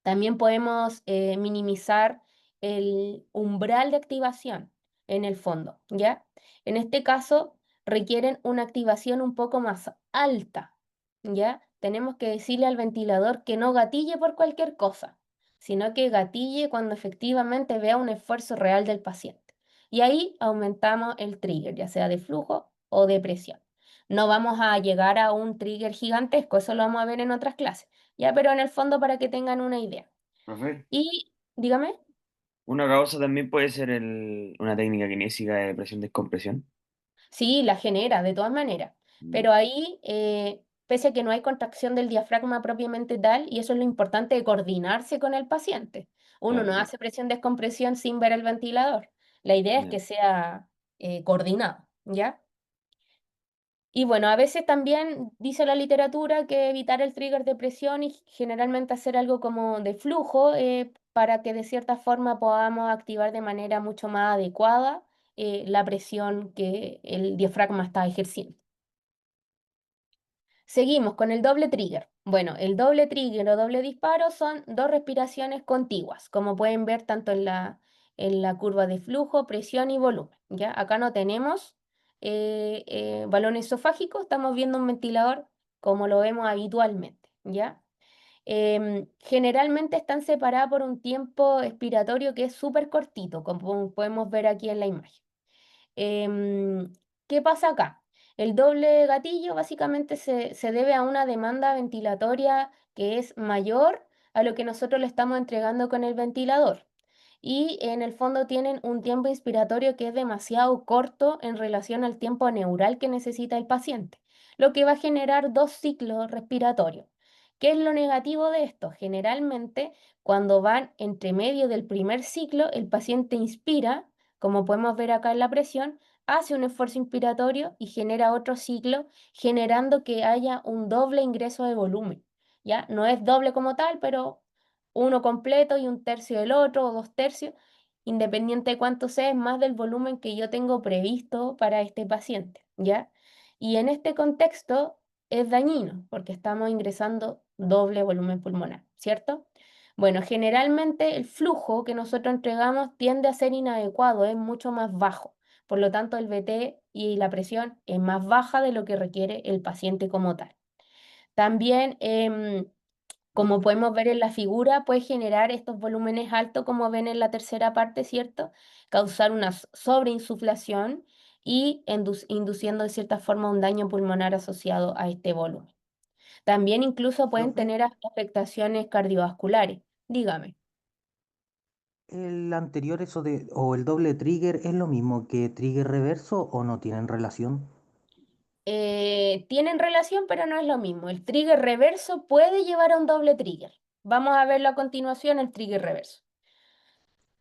también podemos minimizar el umbral de activación en el fondo, ¿ya? En este caso requieren una activación un poco más alta, ¿ya? Tenemos que decirle al ventilador que no gatille por cualquier cosa, sino que gatille cuando efectivamente vea un esfuerzo real del paciente. Y ahí aumentamos el trigger, ya sea de flujo o de presión. No vamos a llegar a un trigger gigantesco, eso lo vamos a ver en otras clases, ya, pero en el fondo para que tengan una idea. Profe, Y dígame, una causa también puede ser una técnica kinésica de presión-descompresión. sí, la genera de todas maneras, Ya. pero ahí, pese a que no hay contracción del diafragma propiamente tal, y eso es lo importante de coordinarse con el paciente. Uno Claro, no ya. hace presión-descompresión sin ver el ventilador. La idea es Ya. que sea coordinado, ¿ya? Y bueno, a veces también dice la literatura que evitar el trigger de presión y generalmente hacer algo como de flujo para que de cierta forma podamos activar de manera mucho más adecuada la presión que el diafragma está ejerciendo. Seguimos con el doble trigger. Bueno, el doble trigger o doble disparo son dos respiraciones contiguas, como pueden ver tanto en la curva de flujo, presión y volumen. ¿Ya? Acá no tenemos balones esofágicos, estamos viendo un ventilador como lo vemos habitualmente. ¿Ya? Generalmente están separadas por un tiempo expiratorio que es súper cortito, como podemos ver aquí en la imagen. Em, ¿Qué pasa acá? El doble gatillo básicamente se debe a una demanda ventilatoria que es mayor a lo que nosotros le estamos entregando con el ventilador. Y en el fondo tienen un tiempo inspiratorio que es demasiado corto en relación al tiempo neural que necesita el paciente, lo que va a generar dos ciclos respiratorios. ¿Qué es lo negativo de esto? Generalmente, cuando van entre medio del primer ciclo, el paciente inspira, como podemos ver acá en la presión, hace un esfuerzo inspiratorio y genera otro ciclo, generando que haya un doble ingreso de volumen. ¿Ya? No es doble como tal, pero uno completo y un tercio del otro o dos tercios, independiente de cuánto sea, es más del volumen que yo tengo previsto para este paciente, ¿ya? Y en este contexto es dañino porque estamos ingresando doble volumen pulmonar, ¿cierto? Bueno, generalmente el flujo que nosotros entregamos tiende a ser inadecuado, es mucho más bajo. Por lo tanto, el VT y la presión es más baja de lo que requiere el paciente como tal. También, como podemos ver en la figura, puede generar estos volúmenes altos, como ven en la tercera parte, ¿cierto? Causar una sobreinsuflación y induciendo de cierta forma un daño pulmonar asociado a este volumen. También incluso pueden Profe, tener afectaciones cardiovasculares. Dígame. el anterior, eso de, o el doble trigger, ¿es lo mismo que trigger reverso o no tienen relación? Tienen relación, pero no es lo mismo. El trigger reverso puede llevar a un doble trigger. Vamos a verlo a continuación, el trigger reverso.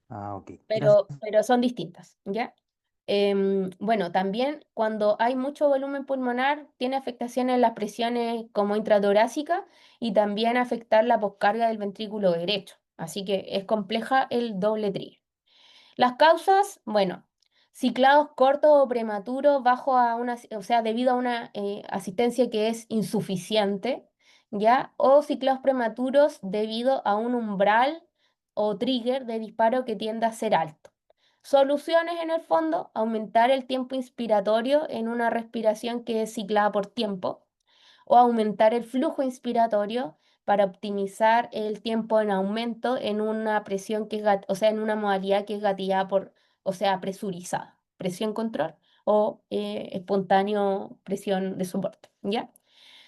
Ah, ok. Gracias. Pero son distintas, ¿ya? Bueno, también cuando hay mucho volumen pulmonar, tiene afectaciones en las presiones como intratorácica y también afectar la poscarga del ventrículo derecho. Así que es compleja el doble trigger. Las causas, bueno, ciclados cortos o prematuros bajo a una, o sea, debido a una asistencia que es insuficiente, ¿ya? O ciclados prematuros debido a un umbral o trigger de disparo que tiende a ser alto. Soluciones en el fondo, aumentar el tiempo inspiratorio en una respiración que es ciclada por tiempo o aumentar el flujo inspiratorio para optimizar el tiempo en aumento en una presión que es, o sea, en una modalidad que es gatillada por, o sea, presurizada, presión control o espontáneo presión de soporte, ¿ya?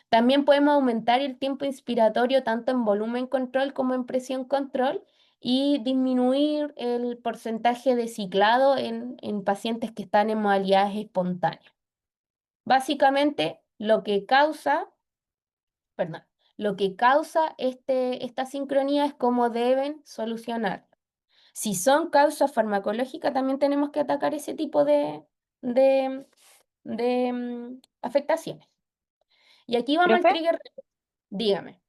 También podemos aumentar el tiempo inspiratorio tanto en volumen control como en presión control y disminuir el porcentaje de ciclado en pacientes que están en modalidades espontáneas. Básicamente, perdón, lo que causa esta sincronía es cómo deben solucionar. Si son causas farmacológicas, también tenemos que atacar ese tipo de, afectaciones. Y aquí vamos al Profe, trigger, dígame.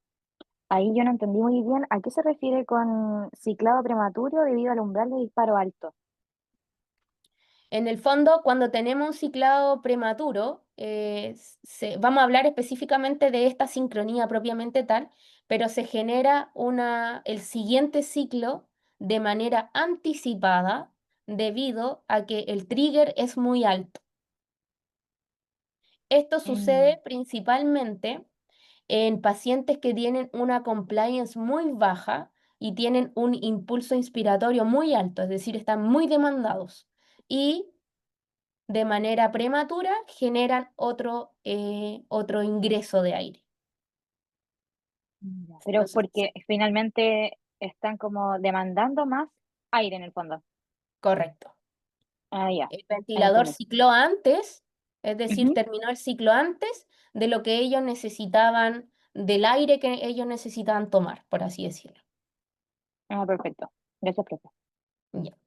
ahí yo no entendí muy bien a qué se refiere con ciclado prematuro debido al umbral de disparo alto. En el fondo, cuando tenemos un ciclado prematuro, vamos a hablar específicamente de esta sincronía propiamente tal, pero se genera el siguiente ciclo de manera anticipada debido a que el trigger es muy alto. Esto Mm, sucede principalmente en pacientes que tienen una compliance muy baja y tienen un impulso inspiratorio muy alto, es decir, están muy demandados. Y de manera prematura generan otro ingreso de aire. ya. Pero Entonces, porque finalmente están como demandando más aire en el fondo. correcto. Ah, ya, El ventilador entendí. cicló antes, es decir, Ujú. terminó el ciclo antes de lo que ellos necesitaban, del aire que ellos necesitaban tomar, por así decirlo. Ah, perfecto. Gracias, profe. Ya.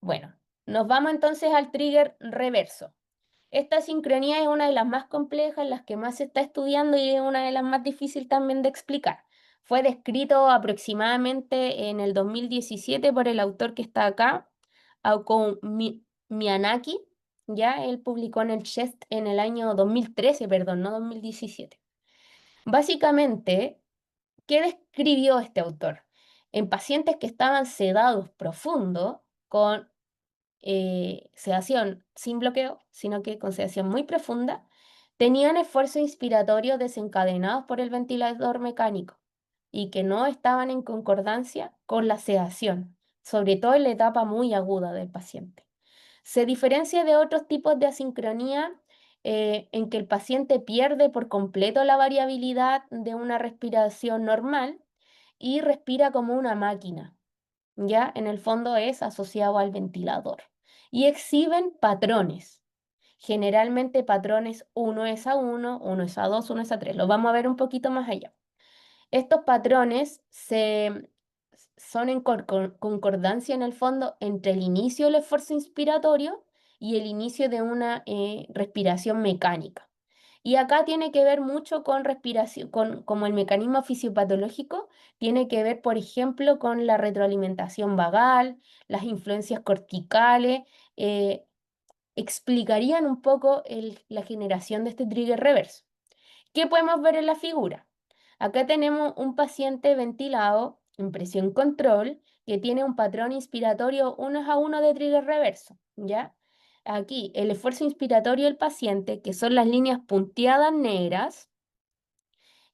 Bueno, nos vamos entonces al trigger reverso. Esta sincronía es una de las más complejas, las que más se está estudiando y es una de las más difíciles también de explicar. Fue descrito aproximadamente en el 2017 por el autor que está acá, Auko Miyazaki, ya él publicó en el CHEST en el año 2013, perdón, no 2017. Básicamente, ¿qué describió este autor? En pacientes que estaban sedados profundo con sedación sin bloqueo, sino que con sedación muy profunda, tenían esfuerzos inspiratorios desencadenados por el ventilador mecánico y que no estaban en concordancia con la sedación, sobre todo en la etapa muy aguda del paciente. Se diferencia de otros tipos de asincronía en que el paciente pierde por completo la variabilidad de una respiración normal y respira como una máquina, ya en el fondo es asociado al ventilador. Y exhiben patrones, generalmente patrones 1 es a 1, 1 es a 2, 1 es a 3. Lo vamos a ver un poquito más allá. Estos patrones son en concordancia en el fondo entre el inicio del esfuerzo inspiratorio y el inicio de una respiración mecánica. Y acá tiene que ver mucho con respiración, como el mecanismo fisiopatológico, tiene que ver, por ejemplo, con la retroalimentación vagal, las influencias corticales, eh, explicarían un poco la generación de este trigger reverso. ¿Qué podemos ver en la figura? Acá tenemos un paciente ventilado en presión control que tiene un patrón inspiratorio 1 a 1 de trigger reverso, ¿ya? Aquí el esfuerzo inspiratorio del paciente, que son las líneas punteadas negras,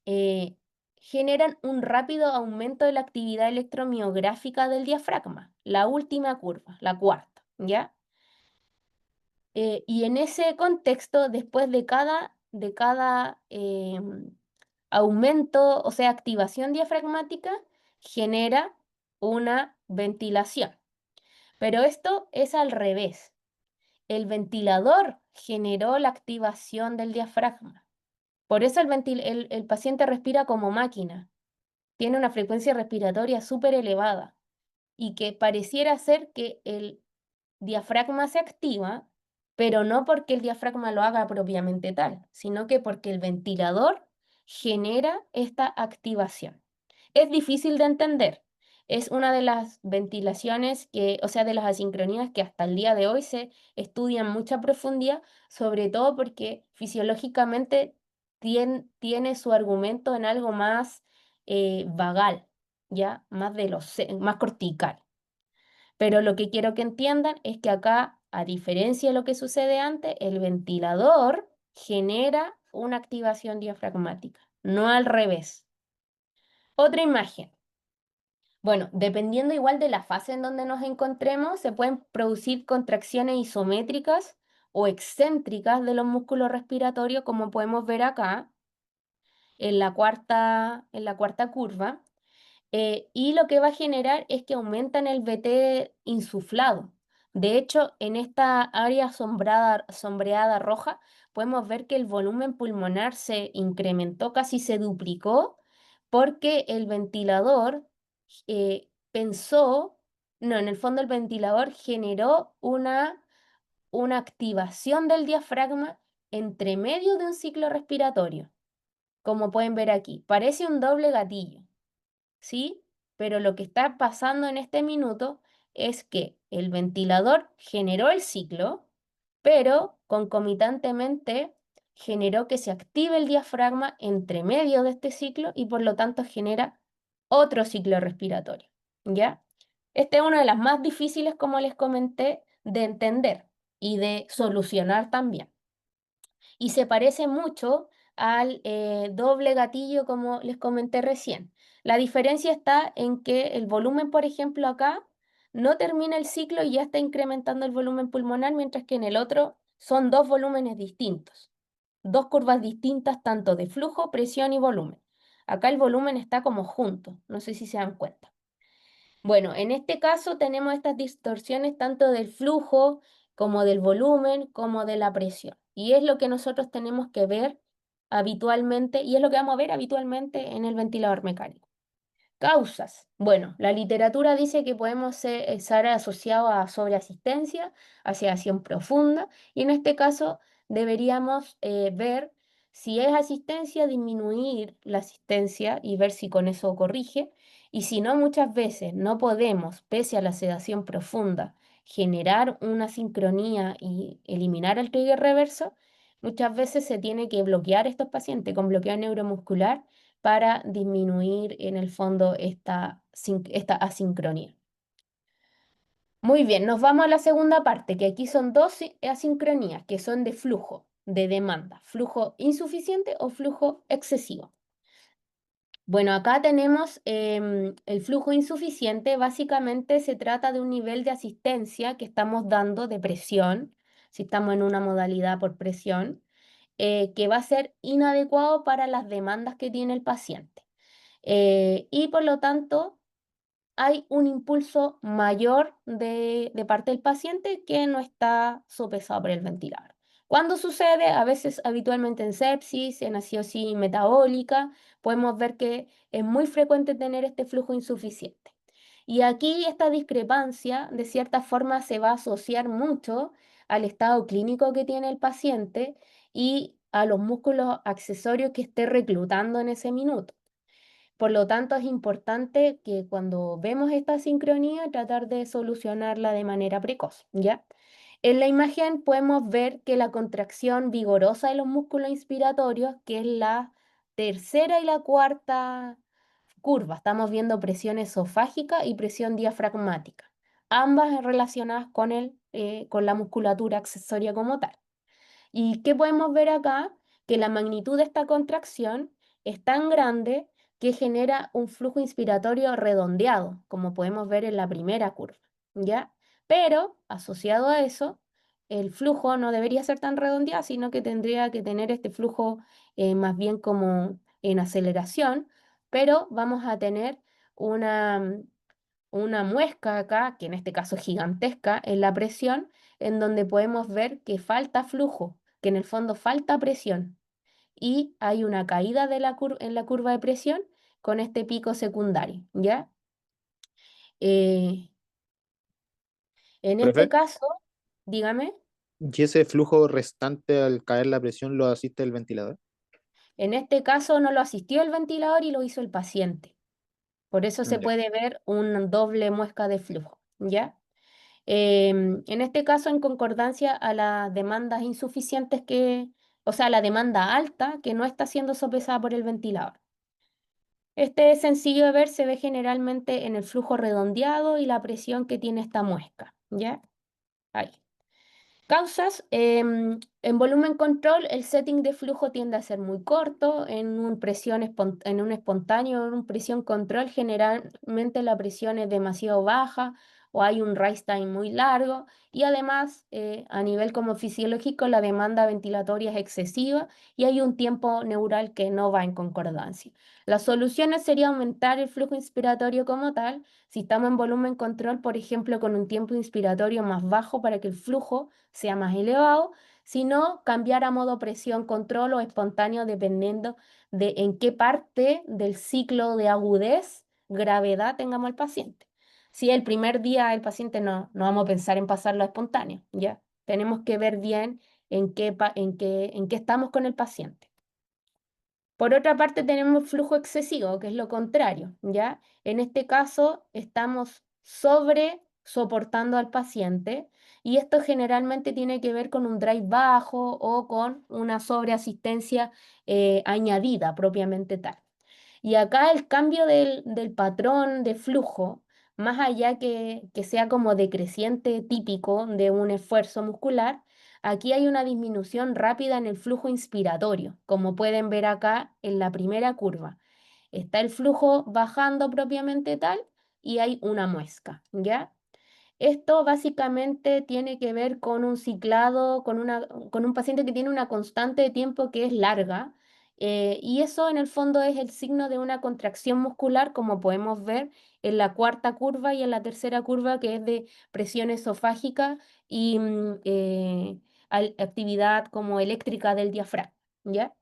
eh, generan un rápido aumento de la actividad electromiográfica del diafragma, la última curva, la cuarta, ¿ya? Y en ese contexto, después de cada aumento, o sea, activación diafragmática, genera una ventilación. Pero esto es al revés. El ventilador generó la activación del diafragma. Por eso el paciente respira como máquina. Tiene una frecuencia respiratoria súper elevada y que pareciera ser que el diafragma se activa, pero no porque el diafragma lo haga propiamente tal, sino que porque el ventilador genera esta activación. Es difícil de entender. Es una de las ventilaciones que, o sea, de las asincronías que hasta el día de hoy se estudian en mucha profundidad, sobre todo porque fisiológicamente tiene su argumento en algo más vagal, ¿ya? Más cortical. Pero lo que quiero que entiendan es que acá, a diferencia de lo que sucede antes, el ventilador genera una activación diafragmática, no al revés. Otra imagen. Bueno, dependiendo igual de la fase en donde nos encontremos, se pueden producir contracciones isométricas o excéntricas de los músculos respiratorios, como podemos ver acá en la cuarta curva. Y lo que va a generar es que aumentan el VT insuflado. De hecho, en esta área sombreada roja, podemos ver que el volumen pulmonar se incrementó, casi se duplicó, porque el ventilador pensó, no, en el fondo el ventilador generó una activación del diafragma entre medio de un ciclo respiratorio, como pueden ver aquí. Parece un doble gatillo. ¿Sí? Pero lo que está pasando en este minuto es que el ventilador generó el ciclo, pero concomitantemente generó que se active el diafragma entre medio de este ciclo y por lo tanto genera otro ciclo respiratorio, ¿ya? Esta es una de las más difíciles, como les comenté, de entender y de solucionar también. Y se parece mucho al doble gatillo, como les comenté recién. La diferencia está en que el volumen, por ejemplo, acá no termina el ciclo y ya está incrementando el volumen pulmonar, mientras que en el otro son dos volúmenes distintos, dos curvas distintas tanto de flujo, presión y volumen. Acá el volumen está como junto, no sé si se dan cuenta. Bueno, en este caso tenemos estas distorsiones tanto del flujo como del volumen como de la presión. Y es lo que nosotros tenemos que ver habitualmente y es lo que vamos a ver habitualmente en el ventilador mecánico. Causas. Bueno, la literatura dice que podemos estar asociados a sobreasistencia, a sedación profunda, y en este caso deberíamos ver si es asistencia, disminuir la asistencia y ver si con eso corrige, y si no, muchas veces no podemos, pese a la sedación profunda, generar una sincronía y eliminar el trigger reverso, muchas veces se tiene que bloquear estos pacientes con bloqueo neuromuscular para disminuir en el fondo esta asincronía. Muy bien, nos vamos a la segunda parte, que aquí son dos asincronías, que son de flujo, de demanda, flujo insuficiente o flujo excesivo. Bueno, acá tenemos el flujo insuficiente, básicamente se trata de un nivel de asistencia que estamos dando de presión, si estamos en una modalidad por presión, que va a ser inadecuado para las demandas que tiene el paciente. Y por lo tanto, hay un impulso mayor de parte del paciente que no está sopesado por el ventilador. ¿Cuándo sucede? A veces, habitualmente en sepsis, en acidosis metabólica, podemos ver que es muy frecuente tener este flujo insuficiente. Y aquí esta discrepancia, de cierta forma, se va a asociar mucho al estado clínico que tiene el paciente y a los músculos accesorios que esté reclutando en ese minuto. Por lo tanto, es importante que cuando vemos esta sincronía, tratar de solucionarla de manera precoz, ¿ya? En la imagen podemos ver que la contracción vigorosa de los músculos inspiratorios, que es la tercera y la cuarta curva, estamos viendo presión esofágica y presión diafragmática, ambas relacionadas con la musculatura accesoria como tal. ¿Y qué podemos ver acá? Que la magnitud de esta contracción es tan grande que genera un flujo inspiratorio redondeado, como podemos ver en la primera curva, ¿ya? Pero asociado a eso, el flujo no debería ser tan redondeado, sino que tendría que tener este flujo más bien como en aceleración, pero vamos a tener una muesca acá, que en este caso es gigantesca, en la presión, en donde podemos ver que falta flujo, que en el fondo falta presión, y hay una caída de en la curva de presión con este pico secundario, ¿ya? Eh, en este Profe, caso, dígame, ¿y ese flujo restante al caer la presión lo asiste el ventilador? en este caso no lo asistió el ventilador y lo hizo el paciente. Por eso se Ya. puede ver una doble muesca de flujo, ¿ya? En este caso, en concordancia a las demandas insuficientes o sea, la demanda alta que no está siendo sopesada por el ventilador. Este es sencillo de ver, se ve generalmente en el flujo redondeado y la presión que tiene esta muesca, ¿ya? Ahí. Causas, en volumen control el setting de flujo tiende a ser muy corto, en un espontáneo, en un presión control generalmente la presión es demasiado baja o hay un rise time muy largo y además a nivel como fisiológico la demanda ventilatoria es excesiva y hay un tiempo neural que no va en concordancia. Las soluciones sería aumentar el flujo inspiratorio como tal, si estamos en volumen control, por ejemplo, con un tiempo inspiratorio más bajo para que el flujo sea más elevado, sino cambiar a modo presión control o espontáneo dependiendo de en qué parte del ciclo de agudez, gravedad tengamos al paciente. Si el primer día el paciente no vamos a pensar en pasarlo a espontáneo, ¿ya? Tenemos que ver bien en qué estamos con el paciente. Por otra parte, tenemos flujo excesivo, que es lo contrario, ¿ya? En este caso, estamos sobre soportando al paciente y esto generalmente tiene que ver con un drive bajo o con una sobreasistencia añadida propiamente tal. Y acá el cambio del patrón de flujo, más allá que sea como decreciente típico de un esfuerzo muscular, aquí hay una disminución rápida en el flujo inspiratorio, como pueden ver acá en la primera curva. Está el flujo bajando propiamente tal y hay una muesca, ¿ya? Esto básicamente tiene que ver con un ciclado, con un paciente que tiene una constante de tiempo que es larga, y eso en el fondo es el signo de una contracción muscular, como podemos ver en la cuarta curva y en la tercera curva, que es de presión esofágica y actividad como eléctrica del diafragma, ¿ya?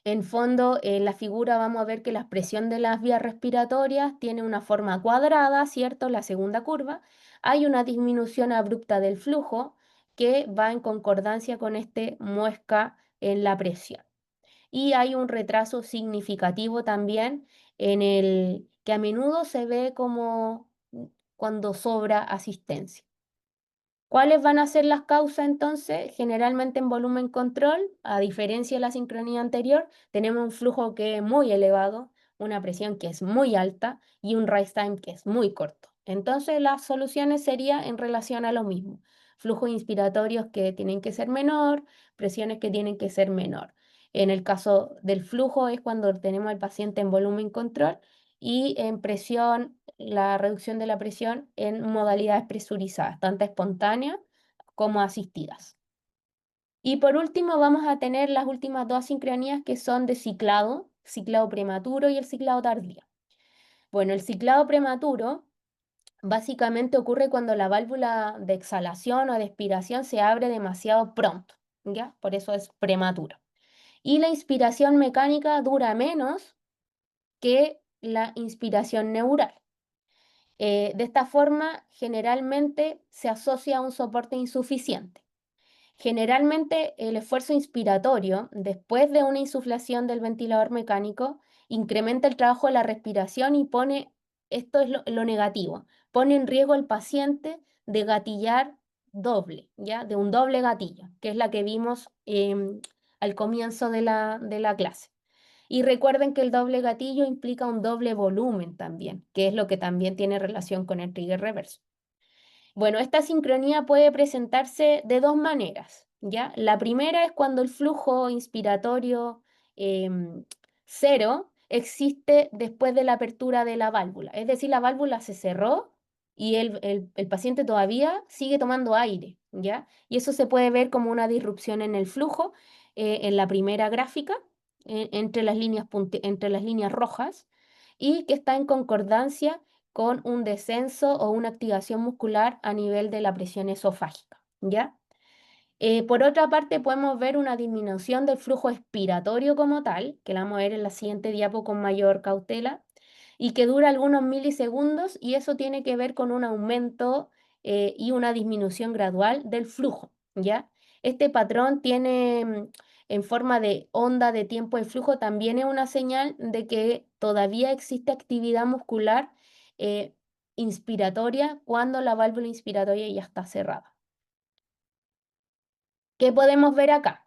En fondo, en la figura vamos a ver que la expresión de las vías respiratorias tiene una forma cuadrada, ¿cierto? La segunda curva. Hay una disminución abrupta del flujo que va en concordancia con este muesca en la presión. Y hay un retraso significativo también en el que a menudo se ve como cuando sobra asistencia. ¿Cuáles van a ser las causas entonces? Generalmente en volumen control, a diferencia de la sincronía anterior, tenemos un flujo que es muy elevado, una presión que es muy alta y un rise time que es muy corto. Entonces las soluciones serían en relación a lo mismo. Flujos inspiratorios que tienen que ser menor, presiones que tienen que ser menor. En el caso del flujo es cuando tenemos al paciente en volumen control y en presión, la reducción de la presión en modalidades presurizadas, tanto espontáneas como asistidas. Y por último vamos a tener las últimas dos sincronías que son de ciclado prematuro y el ciclado tardío. Bueno, el ciclado prematuro básicamente ocurre cuando la válvula de exhalación o de expiración se abre demasiado pronto, ¿ya? Por eso es prematuro. Y la inspiración mecánica dura menos que la inspiración neural. De esta forma, generalmente se asocia a un soporte insuficiente. Generalmente, el esfuerzo inspiratorio, después de una insuflación del ventilador mecánico, incrementa el trabajo de la respiración y esto es lo negativo, pone en riesgo al paciente de gatillar doble, ¿ya? De un doble gatillo, que es la que vimos al comienzo de la clase. Y recuerden que el doble gatillo implica un doble volumen también, que es lo que también tiene relación con el trigger reverso. Bueno, esta sincronía puede presentarse de dos maneras, ¿ya? La primera es cuando el flujo inspiratorio em, 0 existe después de la apertura de la válvula. Es decir, la válvula se cerró y el paciente todavía sigue tomando aire, ¿ya? Y eso se puede ver como una disrupción en el flujo en la primera gráfica, entre las líneas rojas, y que está en concordancia con un descenso o una activación muscular a nivel de la presión esofágica, ¿ya? Por otra parte, podemos ver una disminución del flujo expiratorio como tal, que la vamos a ver en la siguiente diapo con mayor cautela, y que dura algunos milisegundos, y eso tiene que ver con un aumento y una disminución gradual del flujo, ¿ya? Este patrón tiene en forma de onda de tiempo de flujo, también es una señal de que todavía existe actividad muscular eh, inspiratoria cuando la válvula inspiratoria ya está cerrada. ¿Qué podemos ver acá?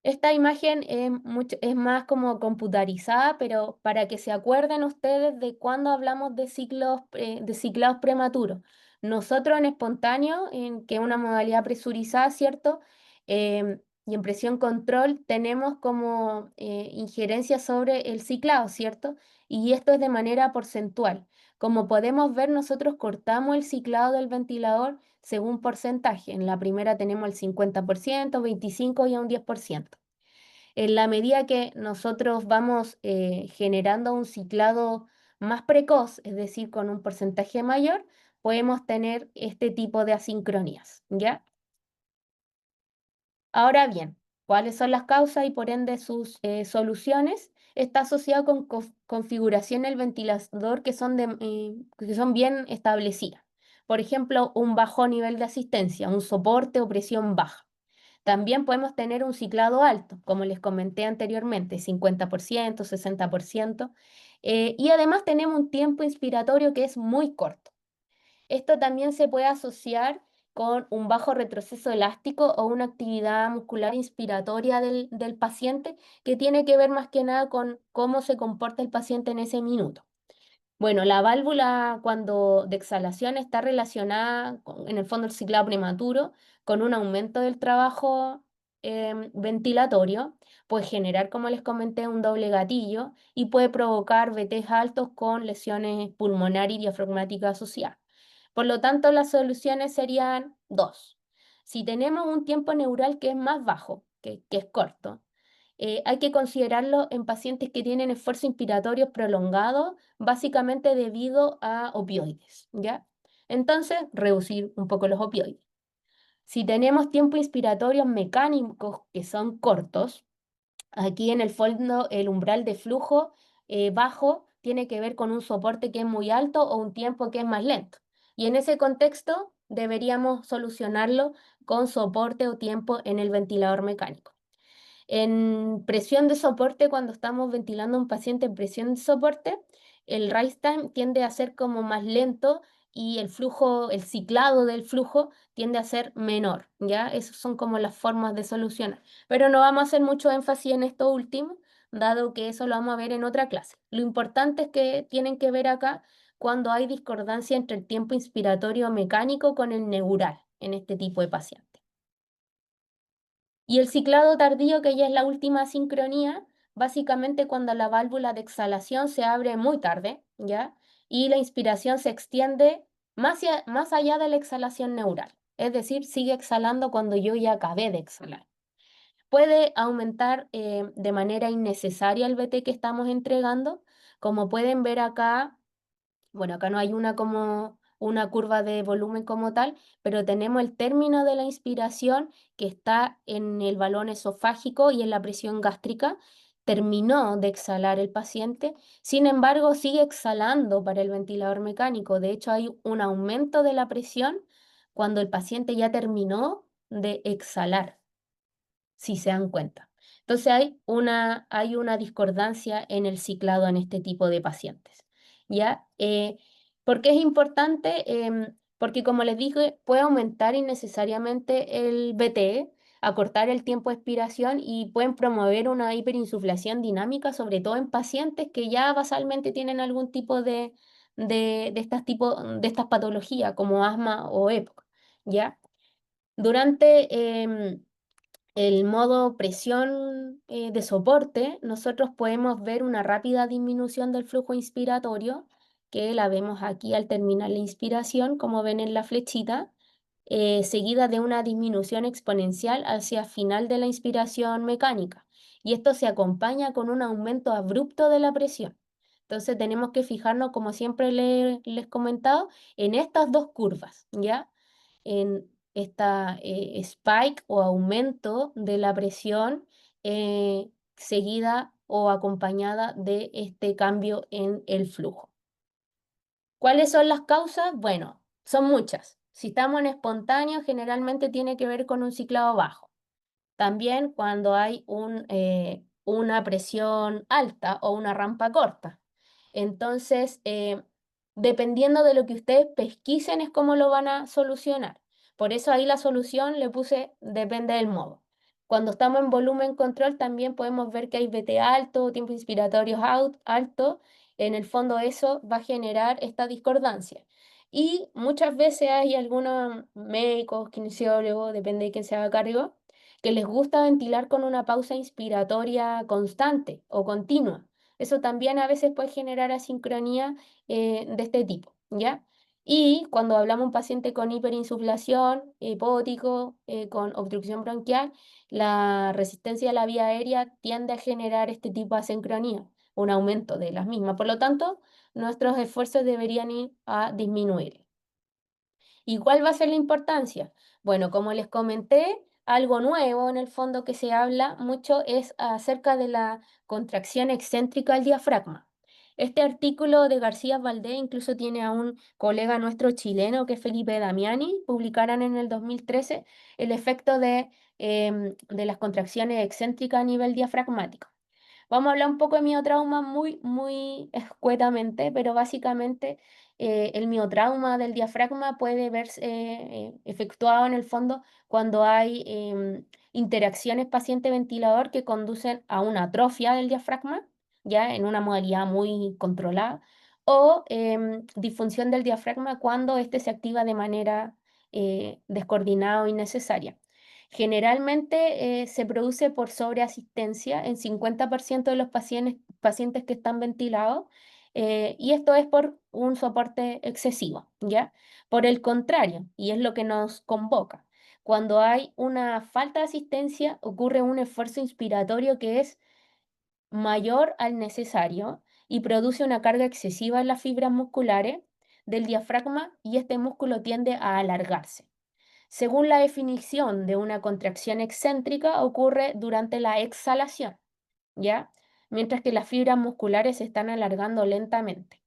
Esta imagen es más como computarizada, pero para que se acuerden ustedes de cuando hablamos de de ciclados prematuros. Nosotros en espontáneo, que es una modalidad presurizada, ¿cierto? Y en presión control tenemos como injerencia sobre el ciclado, ¿cierto? Y esto es de manera porcentual. Como podemos ver, nosotros cortamos el ciclado del ventilador según porcentaje. En la primera tenemos el 50%, 25% y un 10%. En la medida que nosotros vamos generando un ciclado más precoz, es decir, con un porcentaje mayor, podemos tener este tipo de asincronías, ¿ya? Ahora bien, ¿cuáles son las causas y por ende sus soluciones? Está asociado con configuraciones del ventilador que son bien establecidas. Por ejemplo, un bajo nivel de asistencia, un soporte o presión baja. También podemos tener un ciclado alto, como les comenté anteriormente, 50%, 60%. Y además tenemos un tiempo inspiratorio que es muy corto. Esto también se puede asociar con un bajo retroceso elástico o una actividad muscular inspiratoria del paciente que tiene que ver más que nada con cómo se comporta el paciente en ese minuto. Bueno, la válvula cuando de exhalación está relacionada en el fondo el ciclado prematuro con un aumento del trabajo ventilatorio, puede generar, como les comenté, un doble gatillo y puede provocar VTs altos con lesiones pulmonares y diafragmáticas asociadas. Por lo tanto, las soluciones serían dos. Si tenemos un tiempo neural que es más bajo, que es corto, hay que considerarlo en pacientes que tienen esfuerzo inspiratorio prolongado, básicamente debido a opioides, ¿ya? Entonces, reducir un poco los opioides. Si tenemos tiempos inspiratorios mecánicos que son cortos, aquí en el fondo el umbral de flujo bajo tiene que ver con un soporte que es muy alto o un tiempo que es más lento. Y en ese contexto deberíamos solucionarlo con soporte o tiempo en el ventilador mecánico. En presión de soporte, cuando estamos ventilando a un paciente en presión de soporte, el rise time tiende a ser como más lento y el flujo, el ciclado del flujo tiende a ser menor, ¿ya? Esas son como las formas de solucionar. Pero no vamos a hacer mucho énfasis en esto último, dado que eso lo vamos a ver en otra clase. Lo importante es que tienen que ver acá cuando hay discordancia entre el tiempo inspiratorio mecánico con el neural en este tipo de pacientes. Y el ciclado tardío, que ya es la última sincronía, básicamente cuando la válvula de exhalación se abre muy tarde, ¿ya? Y la inspiración se extiende más allá de la exhalación neural. Es decir, sigue exhalando cuando yo ya acabé de exhalar. Puede aumentar de manera innecesaria el BT que estamos entregando. Como pueden ver acá, bueno, acá no hay como una curva de volumen como tal, pero tenemos el término de la inspiración que está en el balón esofágico y en la presión gástrica. Terminó de exhalar el paciente, sin embargo, sigue exhalando para el ventilador mecánico. De hecho, hay un aumento de la presión cuando el paciente ya terminó de exhalar, si se dan cuenta. Entonces hay una discordancia en el ciclado en este tipo de pacientes. ¿Ya? ¿Por qué es importante? Porque como les dije, puede aumentar innecesariamente el BTE, acortar el tiempo de expiración y pueden promover una hiperinsuflación dinámica, sobre todo en pacientes que ya basalmente tienen algún tipo de estas patologías como asma o EPOC. ¿Ya? Durante el modo presión de soporte, nosotros podemos ver una rápida disminución del flujo inspiratorio, que la vemos aquí al terminar la inspiración, como ven en la flechita, seguida de una disminución exponencial hacia final de la inspiración mecánica. Y esto se acompaña con un aumento abrupto de la presión. Entonces tenemos que fijarnos, como siempre les he comentado, en estas dos curvas, ¿ya? En esta spike o aumento de la presión seguida o acompañada de este cambio en el flujo. ¿Cuáles son las causas? Bueno, son muchas. Si estamos en espontáneo, generalmente tiene que ver con un ciclado bajo. También cuando hay una presión alta o una rampa corta. Entonces, dependiendo de lo que ustedes pesquisen, es cómo lo van a solucionar. Por eso ahí la solución le puse depende del modo. Cuando estamos en volumen control, también podemos ver que hay VT alto, tiempo inspiratorio alto. En el fondo eso va a generar esta discordancia. Y muchas veces hay algunos médicos, kinesiólogos, depende de quién se haga cargo, que les gusta ventilar con una pausa inspiratoria constante o continua. Eso también a veces puede generar asincronía de este tipo, ¿ya? Y cuando hablamos de un paciente con hiperinsuflación, hipótico, con obstrucción bronquial, la resistencia a la vía aérea tiende a generar este tipo de asincronía, un aumento de las mismas. Por lo tanto, nuestros esfuerzos deberían ir a disminuir. ¿Y cuál va a ser la importancia? Bueno, como les comenté, algo nuevo en el fondo que se habla mucho es acerca de la contracción excéntrica del diafragma. Este artículo de García Valdés incluso tiene a un colega nuestro chileno, que es Felipe Damiani, publicaron en el 2013 el efecto de las contracciones excéntricas a nivel diafragmático. Vamos a hablar un poco de miotrauma muy escuetamente, pero básicamente el miotrauma del diafragma puede verse efectuado en el fondo cuando hay interacciones paciente-ventilador que conducen a una atrofia del diafragma, ya en una modalidad muy controlada, o disfunción del diafragma cuando éste se activa de manera descoordinada o innecesaria. Generalmente se produce por sobreasistencia en 50% de los pacientes que están ventilados y esto es por un soporte excesivo, ¿ya? Por el contrario, y es lo que nos convoca, cuando hay una falta de asistencia ocurre un esfuerzo inspiratorio que es mayor al necesario y produce una carga excesiva en las fibras musculares del diafragma y este músculo tiende a alargarse. Según la definición de una contracción excéntrica, ocurre durante la exhalación, ¿ya? Mientras que las fibras musculares se están alargando lentamente.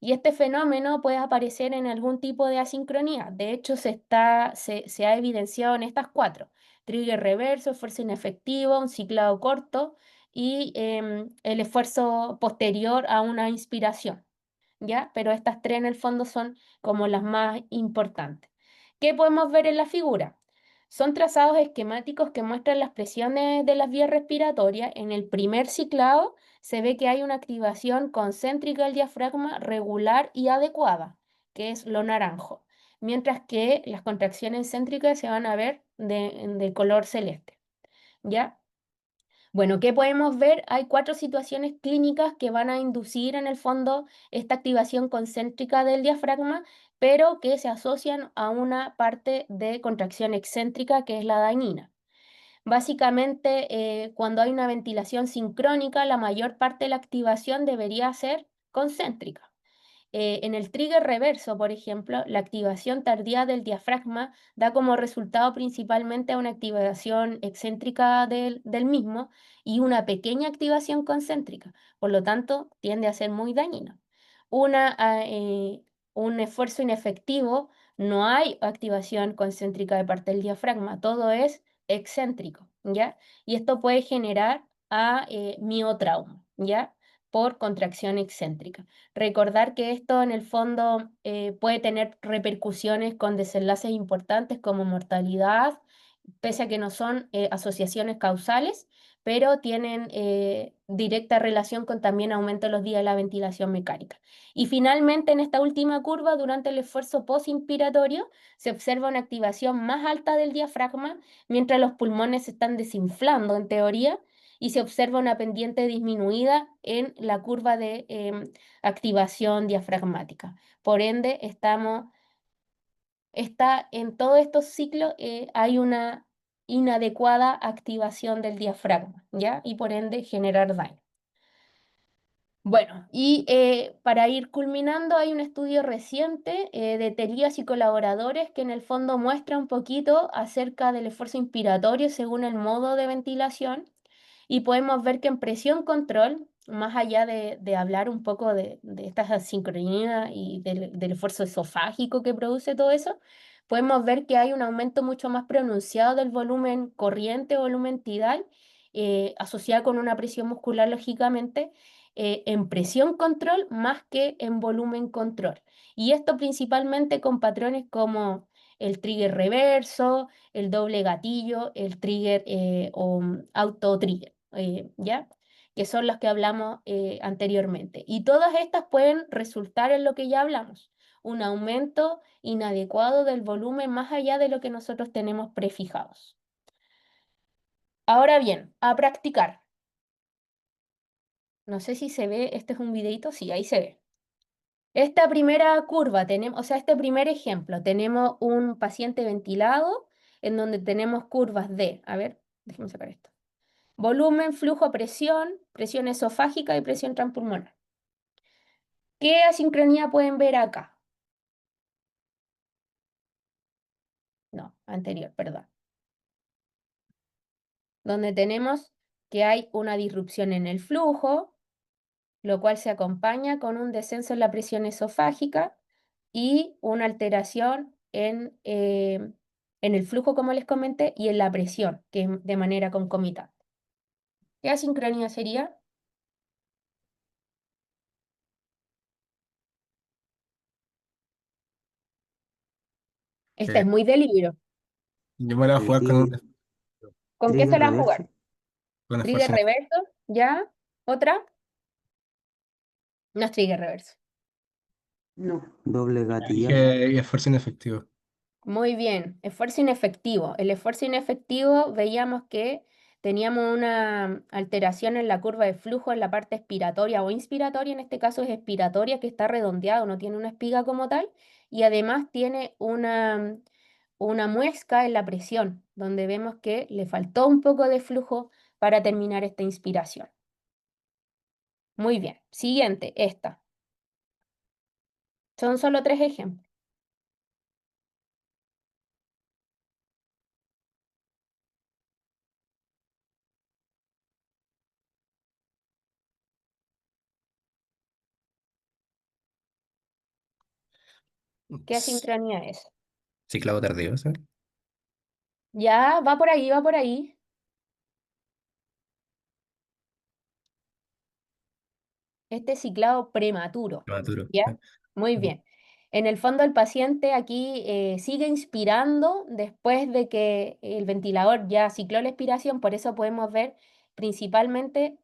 Y este fenómeno puede aparecer en algún tipo de asincronía. De hecho, se ha evidenciado en estas cuatro: trigger reverso, esfuerzo inefectivo, un ciclado corto y el esfuerzo posterior a una inspiración. ¿Ya? Pero estas tres en el fondo son como las más importantes. ¿Qué podemos ver en la figura? Son trazados esquemáticos que muestran las presiones de las vías respiratorias. En el primer ciclado se ve que hay una activación concéntrica del diafragma regular y adecuada, que es lo naranjo, mientras que las contracciones céntricas se van a ver de color celeste. ¿Ya? Bueno, ¿qué podemos ver? Hay cuatro situaciones clínicas que van a inducir en el fondo esta activación concéntrica del diafragma, pero que se asocian a una parte de contracción excéntrica que es la dañina. Básicamente, cuando hay una ventilación sincrónica, la mayor parte de la activación debería ser concéntrica. En el trigger reverso, por ejemplo, la activación tardía del diafragma da como resultado principalmente una activación excéntrica del mismo y una pequeña activación concéntrica. Por lo tanto, tiende a ser muy dañino. Un esfuerzo inefectivo, no hay activación concéntrica de parte del diafragma, todo es excéntrico, ¿ya? Y esto puede generar miotrauma, ¿ya? Por contracción excéntrica. Recordar que esto en el fondo puede tener repercusiones con desenlaces importantes como mortalidad, pese a que no son asociaciones causales, pero tienen directa relación con también aumento de los días de la ventilación mecánica. Y finalmente, en esta última curva, durante el esfuerzo postinspiratorio, se observa una activación más alta del diafragma, mientras los pulmones se están desinflando, en teoría, y se observa una pendiente disminuida en la curva de activación diafragmática. Por ende, en todos estos ciclos hay una inadecuada activación del diafragma, ¿ya? Y por ende generar daño. Bueno, y para ir culminando, hay un estudio reciente de Telías y colaboradores que en el fondo muestra un poquito acerca del esfuerzo inspiratorio según el modo de ventilación y podemos ver que en presión control, más allá de hablar un poco de esta asincronía y del esfuerzo esofágico que produce todo eso, podemos ver que hay un aumento mucho más pronunciado del volumen corriente, volumen tidal, asociado con una presión muscular, lógicamente, en presión control más que en volumen control. Y esto principalmente con patrones como el trigger reverso, el doble gatillo, el trigger o auto trigger, ¿ya? Que son las que hablamos anteriormente. Y todas estas pueden resultar en lo que ya hablamos, un aumento inadecuado del volumen más allá de lo que nosotros tenemos prefijados. Ahora bien, a practicar. No sé si se ve, este es un videito, sí, ahí se ve. Esta primera curva, tenemos, o sea, este primer ejemplo, tenemos un paciente ventilado en donde tenemos curvas de, a ver, déjame sacar esto. Volumen, flujo, presión, presión esofágica y presión transpulmonar. ¿Qué asincronía pueden ver acá? No, anterior, perdón. Donde tenemos que hay una disrupción en el flujo, lo cual se acompaña con un descenso en la presión esofágica y una alteración en el flujo, como les comenté, y en la presión, que de manera concomitante. ¿Qué asincronía sería? Esta es muy de libro. Yo me la voy a El jugar con, trigger, ¿Con qué se trigger la van a jugar? reverso. con Trigger esfuerzo. reverso, ¿ya? ¿Otra? No es trigger reverso. No. Doble gatillal. Dije esfuerzo inefectivo. Muy bien, esfuerzo inefectivo. El esfuerzo inefectivo veíamos que teníamos una alteración en la curva de flujo en la parte expiratoria o inspiratoria, en este caso es expiratoria, que está redondeado, no tiene una espiga como tal, y además tiene una muesca en la presión, donde vemos que le faltó un poco de flujo para terminar esta inspiración. Muy bien, siguiente, esta. Son solo 3 ejemplos. ¿Qué asincronía es? Ciclado tardío, ¿sabes? Ya, va por ahí, va por ahí. Este ciclado prematuro, Prematuro. ¿ya? Muy bien. En el fondo el paciente aquí sigue inspirando después de que el ventilador ya cicló la expiración, por eso podemos ver principalmente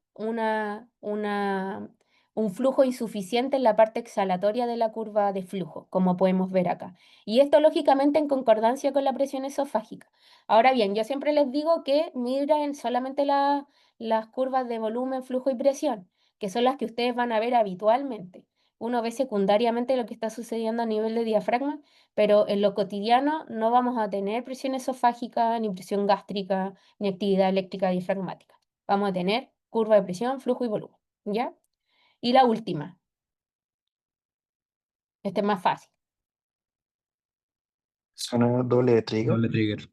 un flujo insuficiente en la parte exhalatoria de la curva de flujo, como podemos ver acá. Y esto lógicamente en concordancia con la presión esofágica. Ahora bien, yo siempre les digo que miren solamente las curvas de volumen, flujo y presión, que son las que ustedes van a ver habitualmente. Uno ve secundariamente lo que está sucediendo a nivel de diafragma, pero en lo cotidiano no vamos a tener presión esofágica, ni presión gástrica, ni actividad eléctrica diafragmática. Vamos a tener curva de presión, flujo y volumen, ¿ya? Y la última, este es más fácil, Suena doble de trigger. Doble trigger.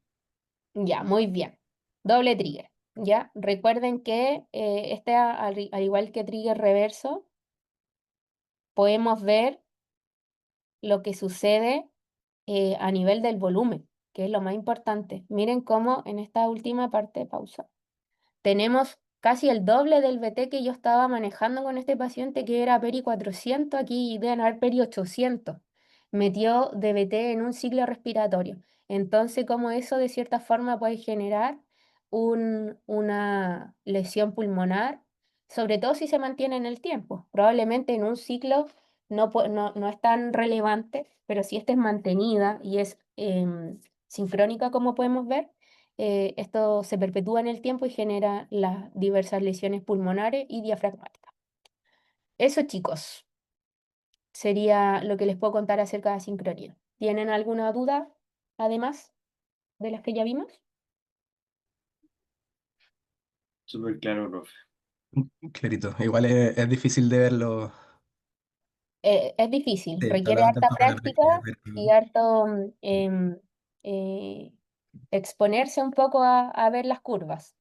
ya, muy bien. Doble trigger, ¿ya? Recuerden que al igual que trigger reverso, podemos ver lo que sucede a nivel del volumen, que es lo más importante. Miren cómo en esta última parte, pausa, tenemos casi el doble del BT que yo estaba manejando con este paciente, que era Peri 400, aquí deben haber Peri 800. Metió de BT en un ciclo respiratorio. Entonces, como eso de cierta forma puede generar una lesión pulmonar, sobre todo si se mantiene en el tiempo. Probablemente en un ciclo no es tan relevante, pero si esta es mantenida y es sincrónica, como podemos ver, esto se perpetúa en el tiempo y genera las diversas lesiones pulmonares y diafragmáticas. Eso, chicos, sería lo que les puedo contar acerca de la sincronía. ¿Tienen alguna duda, además de las que ya vimos? Súper claro, profe. Clarito. Igual es difícil de verlo. Es difícil, Sí, requiere totalmente harta enfocar la práctica práctica. y harto eh, exponerse un poco a ver las curvas.